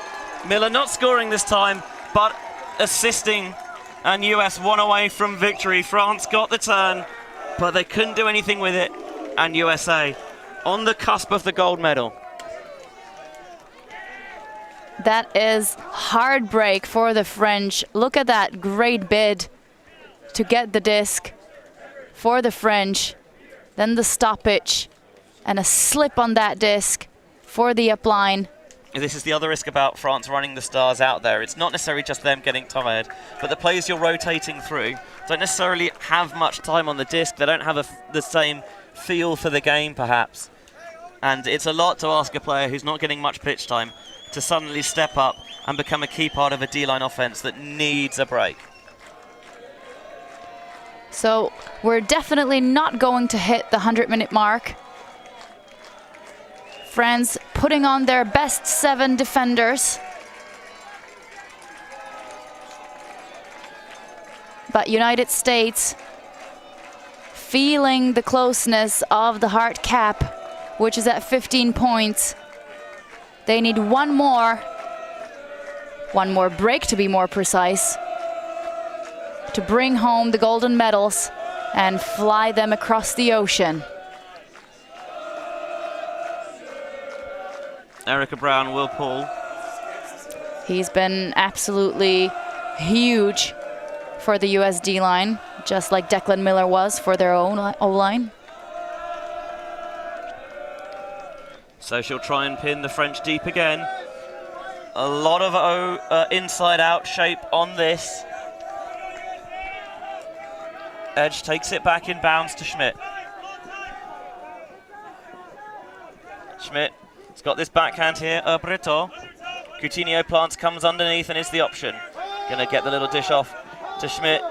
Miller not scoring this time, but assisting. And US one away from victory. France got the turn, but they couldn't do anything with it. And USA on the cusp of the gold medal. That is heartbreak for the French. Look at that great bid to get the disc for the French. Then the stoppage and a slip on that disc for the upline. This is the other risk about France running the stars out there. It's not necessarily just them getting tired, but the players you're rotating through don't necessarily have much time on the disc. They don't have the same feel for the game, perhaps. And it's a lot to ask a player who's not getting much pitch time to suddenly step up and become a key part of a D-line offense that needs a break. So we're definitely not going to hit the 100-minute mark. France putting on their best 7 defenders. But United States feeling the closeness of the hard cap, which is at 15 points. They need one more break to be more precise, to bring home the golden medals and fly them across the ocean. Erica Brown will pull. He's been absolutely huge for the US D-line, just like Declan Miller was for their own O-line. So she'll try and pin the French deep again. A lot of inside-out shape on this. Edge takes it back in bounds to Schmidt. Schmidt has got this backhand here, Breton. Coutinho plants, comes underneath and is the option. Gonna get the little dish off to Schmidt.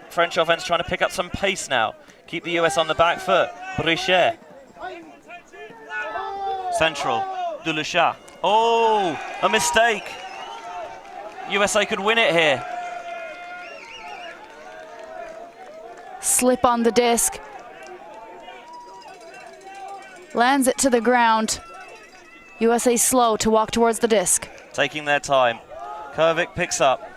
French offense trying to pick up some pace now. Keep the US on the back foot. Brichet. Central, Dulusha. Oh, a mistake. USA could win it here. Slip on the disc. Lands it to the ground. USA slow to walk towards the disc. Taking their time. Kervik picks up.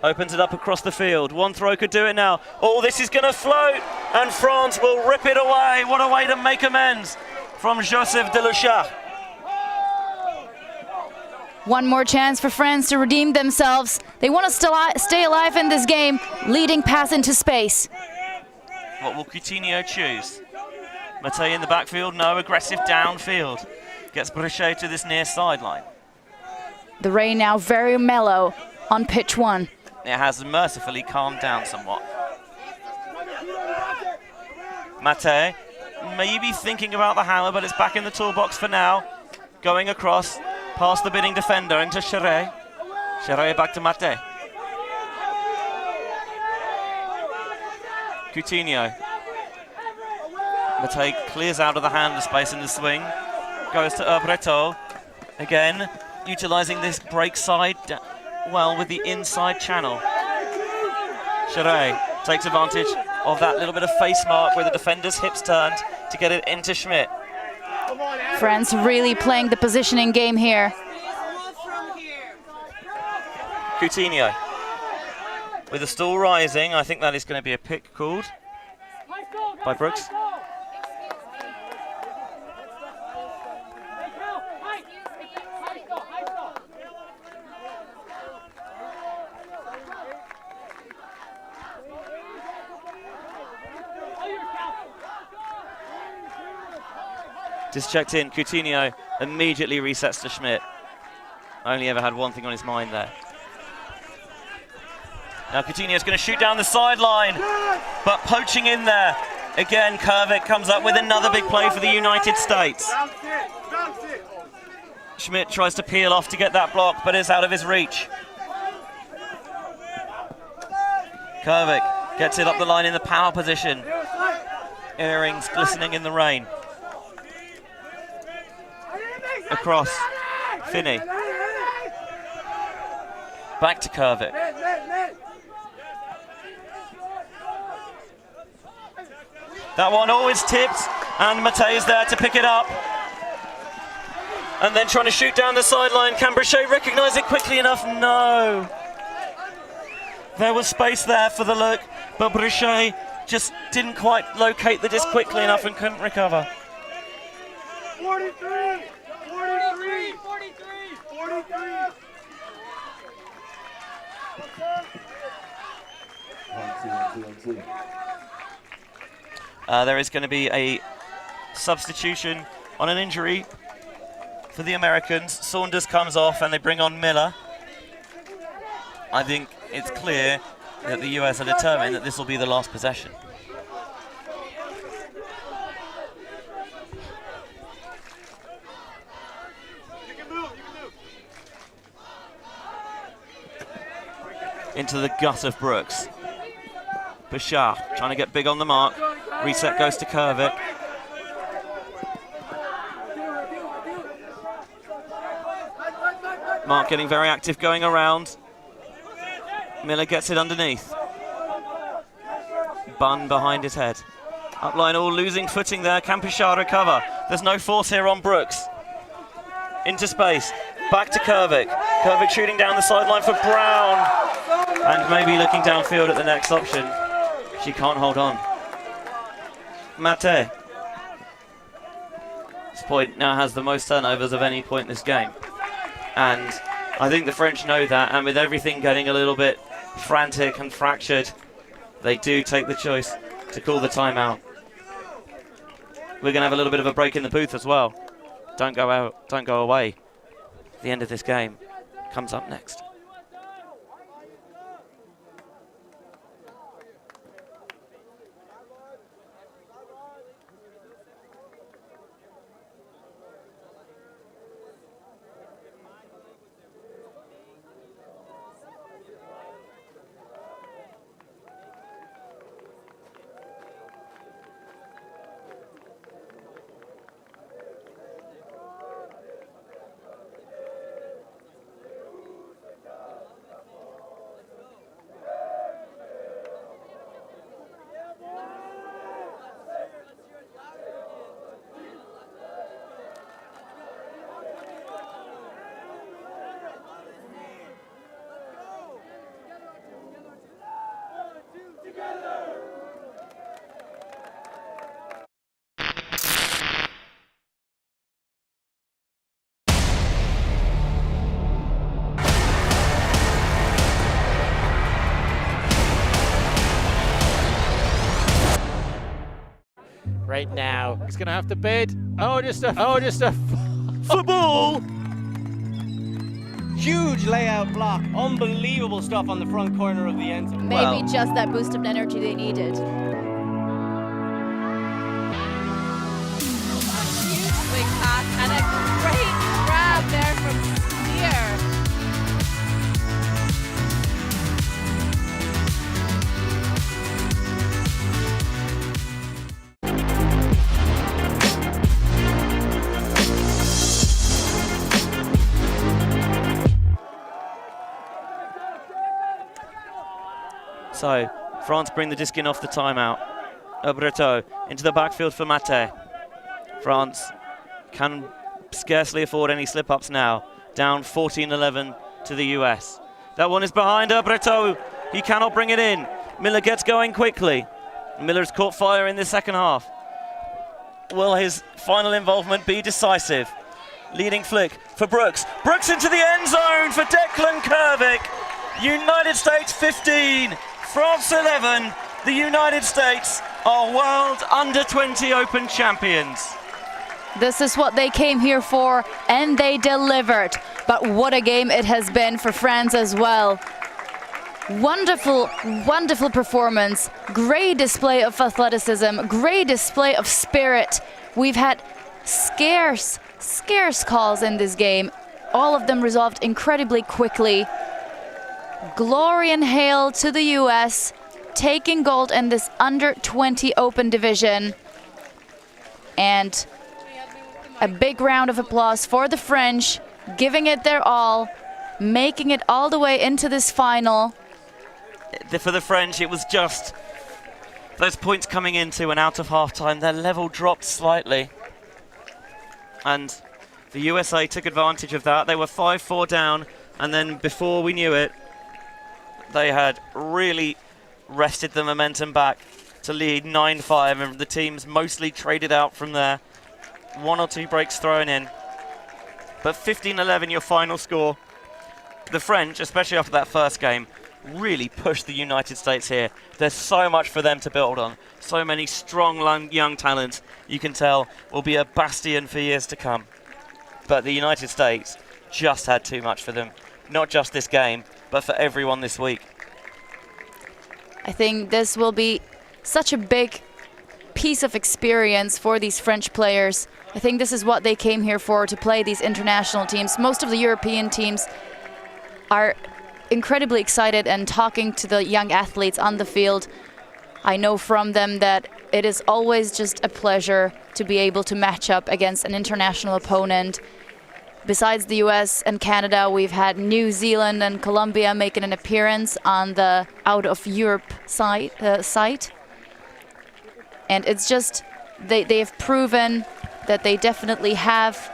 Opens it up across the field. One throw could do it now. Oh, this is going to float. And France will rip it away. What a way to make amends from Joseph Deluchat. One more chance for France to redeem themselves. They want to stay alive in this game. Leading pass into space. What will Coutinho choose? Matei in the backfield, no, aggressive downfield. Gets Brichet to this near sideline. The rain now very mellow on pitch 1. It has mercifully calmed down somewhat. Matei maybe thinking about the hammer, but it's back in the toolbox for now. Going across, past the bidding defender into Cheret. Cheret back to Matei. Coutinho. Matei clears out of the hand of space in the swing. Goes to Breton. Again, utilising this break side well with the inside channel. Cheret takes advantage of that little bit of face mark where the defender's hips turned to get it into Schmidt. France really playing the positioning game here. Coutinho. With the stall rising, I think that is going to be a pick called by Brooks. Just checked in, Coutinho immediately resets to Schmidt. Only ever had one thing on his mind there. Now Coutinho's going to shoot down the sideline, but poaching in there. Again, Kervik comes up with another big play for the United States. Schmidt tries to peel off to get that block, but it's out of his reach. Kervik gets it up the line in the power position. Earrings glistening in the rain. across. Finney. Back to Kervik. That one always tipped, and Mate is there to pick it up. And then trying to shoot down the sideline. Can Brochet recognise it quickly enough? No. There was space there for the look, but Brochet just didn't quite locate the disc quickly enough and couldn't recover. 43! 43! 43! There is going to be a substitution on an injury for the Americans. Saunders comes off and they bring on Miller. I think it's clear that the US are determined that this will be the last possession. Into the gut of Brooks. Bashar trying to get big on the mark. Reset goes to Kervik. Mark getting very active going around. Miller gets it underneath. Bun behind his head. Upline all losing footing there. Can Bashar recover? There's no force here on Brooks. Into space. Back to Kervik. Kervik shooting down the sideline for Brown. And maybe looking downfield at the next option. She can't hold on. Mate. This point now has the most turnovers of any point in this game. And I think the French know that, and with everything getting a little bit frantic and fractured, they do take the choice to call the timeout. We're going to have a little bit of a break in the booth as well. Don't go out, don't go away. The end of this game comes up next. Right now, he's gonna have to bid. Just a football. Huge layout block, unbelievable stuff on the front corner of the end zone. Maybe just that boost of energy they needed. Huge swing pass and a great grab there from Spear. So, France bring the disc in off the timeout. Breteau into the backfield for Mate. France can scarcely afford any slip-ups now. Down 14-11 to the US. That one is behind Breteau. He cannot bring it in. Miller gets going quickly. Miller's caught fire in the second half. Will his final involvement be decisive? Leading flick for Brooks. Brooks into the end zone for Declan Kervik. United States 15. France 11, the United States are World Under-20 Open champions. This is what they came here for, and they delivered. But what a game it has been for France as well. Wonderful, wonderful performance. Great display of athleticism, great display of spirit. We've had scarce calls in this game. All of them resolved incredibly quickly. Glory and hail to the US, taking gold in this under-20 open division. And A big round of applause for the French, giving it their all, making it all the way into this final. For the French, it was just those points coming into and out of half-time. Their level dropped slightly. And the USA took advantage of that. They were 5-4 down, and then before we knew it, they had really wrested the momentum back to lead 9-5, and the teams mostly traded out from there. 1 or 2 breaks thrown in. But 15-11, your final score. The French, especially after that first game, really pushed the United States here. There's so much for them to build on. So many strong young talents, you can tell, will be a bastion for years to come. But the United States just had too much for them. Not just this game, but for everyone this week. I think this will be such a big piece of experience for these French players. I think this is what they came here for, to play these international teams. Most of the European teams are incredibly excited, and talking to the young athletes on the field, I know from them that it is always just a pleasure to be able to match up against an international opponent. Besides the US and Canada, we've had New Zealand and Colombia making an appearance on the Out of Europe site. And it's just, they have proven that they definitely have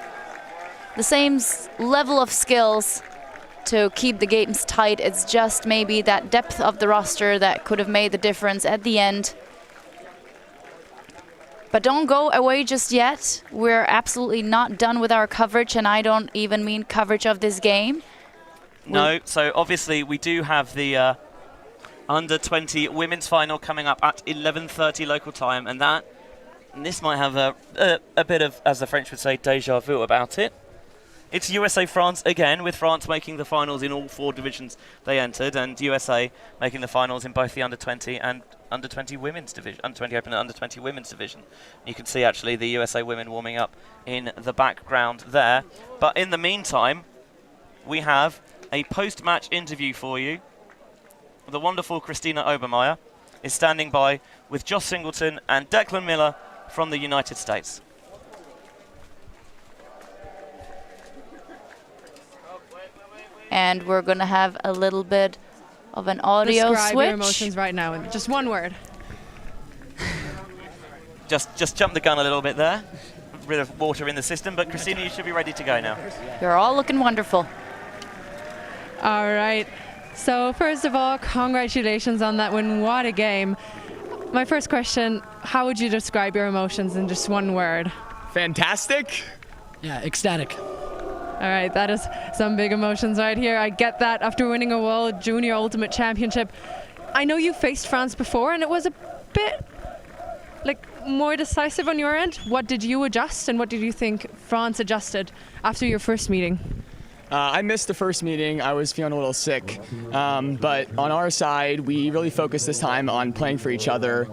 the same level of skills to keep the games tight. It's just maybe that depth of the roster that could have made the difference at the end. But don't go away just yet. We're absolutely not done with our coverage, and I don't even mean coverage of this game. No, so obviously we do have the under-20 women's final coming up at 11:30 local time, and this might have a bit of, as the French would say, déjà vu about it. It's USA-France again, with France making the finals in all 4 divisions they entered, and USA making the finals in both the under-20 and under-20 women's division, under-20 open and under-20 women's division. You can see actually the USA women warming up in the background there. But in the meantime, we have a post-match interview for you. The wonderful Christina Obermeyer is standing by with Josh Singleton and Declan Miller from the United States. And we're going to have a little bit of an audio Describe switch. your emotions right now in just one word. Just jump the gun a little bit there. A bit of water in the system, but Christina, you should be ready to go now. You're all looking wonderful. All right. So first of all, congratulations on that win. What a game. My first question, how would you describe your emotions in just one word? Fantastic. Yeah, ecstatic. All right, that is some big emotions right here. I get that after winning a World Junior Ultimate Championship. I know you faced France before, and it was a bit more decisive on your end. What did you adjust, and what did you think France adjusted after your first meeting? I missed the first meeting. I was feeling a little sick. But on our side, we really focused this time on playing for each other.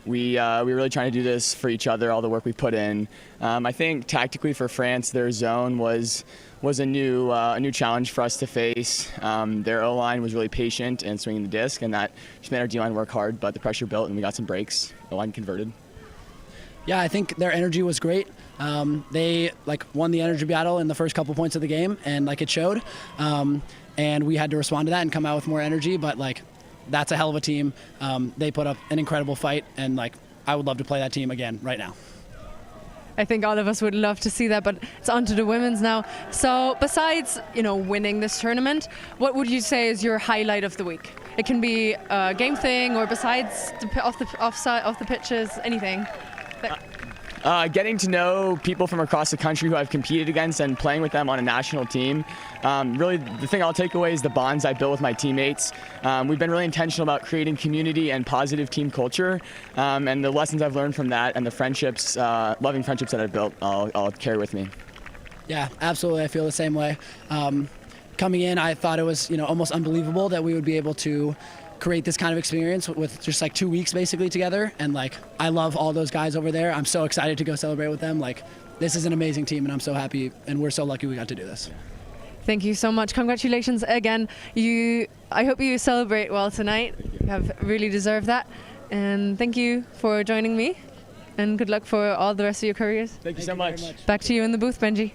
We were really trying to do this for each other, all the work we put in. I think tactically for France, their zone was a new challenge for us to face. Their O-line was really patient and swinging the disc, and that just made our D-line work hard, but the pressure built and we got some breaks. O-line converted. Yeah, I think their energy was great. They won the energy battle in the first couple points of the game, and it showed. And we had to respond to that and come out with more energy, but that's a hell of a team. They put up an incredible fight, and I would love to play that team again right now. I think all of us would love to see that, but it's on to the women's now. So besides, winning this tournament, what would you say is your highlight of the week? It can be a game thing, or besides off the pitches, anything. Getting to know people from across the country who I've competed against and playing with them on a national team. Really, the thing I'll take away is the bonds I built with my teammates. We've been really intentional about creating community and positive team culture, and the lessons I've learned from that and the friendships, loving friendships that I've built, I'll carry with me. Yeah, absolutely. I feel the same way. Coming in, I thought it was almost unbelievable that we would be able to create this kind of experience with just 2 weeks basically together, and I love all those guys over there. I'm so excited to go celebrate with them. This is an amazing team, and I'm so happy, and we're so lucky we got to do this. Thank you so much. Congratulations again. I hope you celebrate well tonight. You have really deserved that, and thank you for joining me. and good luck for all the rest of your careers. Thank you so much. Back to you in the booth, Benji.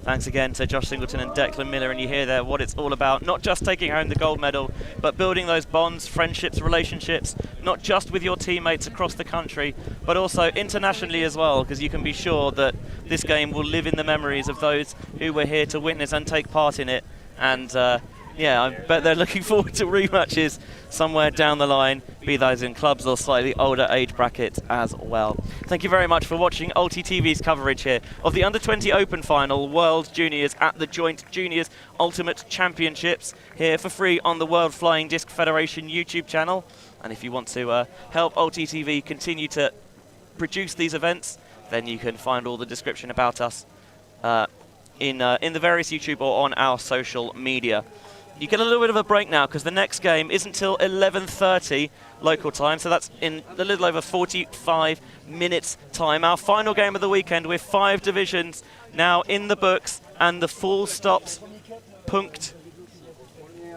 Thanks again to Josh Singleton and Declan Miller, and you hear there what it's all about, not just taking home the gold medal, but building those bonds, friendships, relationships, not just with your teammates across the country, but also internationally as well, because you can be sure that this game will live in the memories of those who were here to witness and take part in it. And yeah, I bet they're looking forward to rematches somewhere down the line, be those in clubs or slightly older age brackets as well. Thank you very much for watching Ulti TV's coverage here of the Under-20 Open Final World Juniors at the Joint Juniors Ultimate Championships, here for free on the World Flying Disc Federation YouTube channel. And if you want to help Ulti TV continue to produce these events, then you can find all the description about us in the various YouTube or on our social media. You get a little bit of a break now because the next game isn't till 11:30 local time, so that's in a little over 45 minutes time. Our final game of the weekend with 5 divisions now in the books and the full stops punked.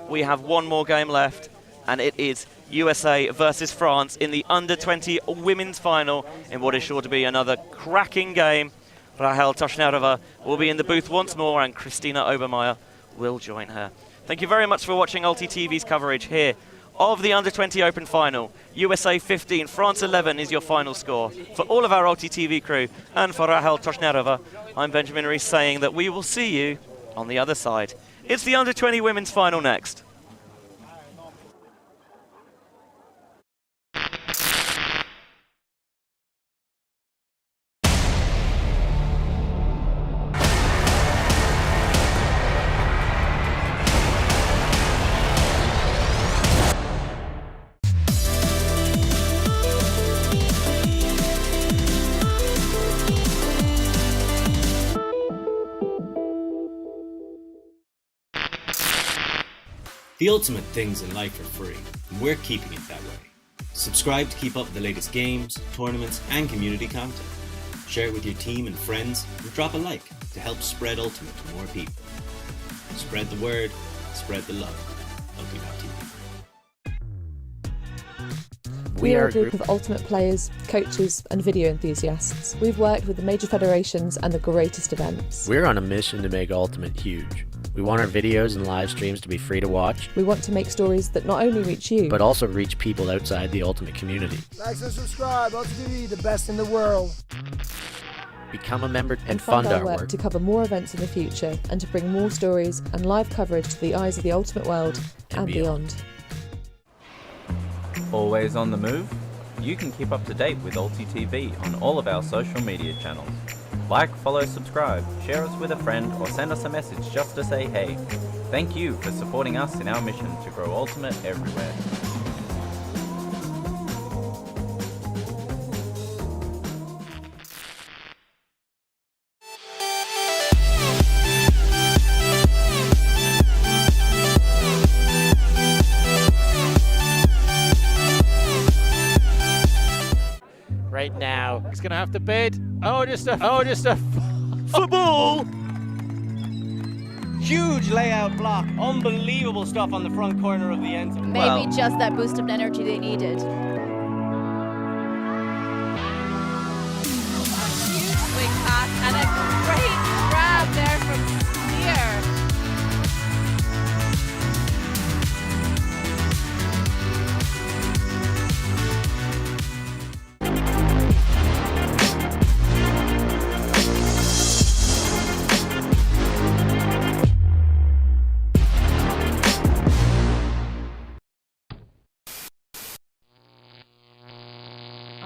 We have one more game left, and it is USA versus France in the Under-20 women's final in what is sure to be another cracking game. Rahel Toshnerova will be in the booth once more, and Christina Obermeier will join her. Thank you very much for watching Ulti TV's coverage here of the Under-20 Open Final. USA 15, France 11 is your final score. For all of our Ulti TV crew and for Rahel Toshnerova, I'm Benjamin Rees saying that we will see you on the other side. It's the Under-20 women's final next. The ultimate things in life are free, and we're keeping it that way. Subscribe to keep up with the latest games, tournaments, and community content. Share it with your team and friends, and drop a like to help spread Ultimate to more people. Spread the word, spread the love. Ulti.tv. We are a group of Ultimate players, coaches and video enthusiasts. We've worked with the major federations and the greatest events. We're on a mission to make Ultimate huge. We want our videos and live streams to be free to watch. We want to make stories that not only reach you, but also reach people outside the Ultimate community. Like and subscribe, Ultimate TV, the best in the world. Become a member and fund our work to cover more events in the future and to bring more stories and live coverage to the eyes of the Ultimate world and beyond. Always on the move? You can keep up to date with Ulti TV on all of our social media channels. Like, follow, subscribe, share us with a friend, or send us a message just to say hey. Thank you for supporting us in our mission to grow Ultimate everywhere. Right now, he's gonna have to bid. Just a football. Huge layout block. Unbelievable stuff on the front corner of the end zone. Maybe just that boost of energy they needed. Huge swing pass and a great grab there from here.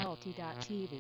Ulti.tv.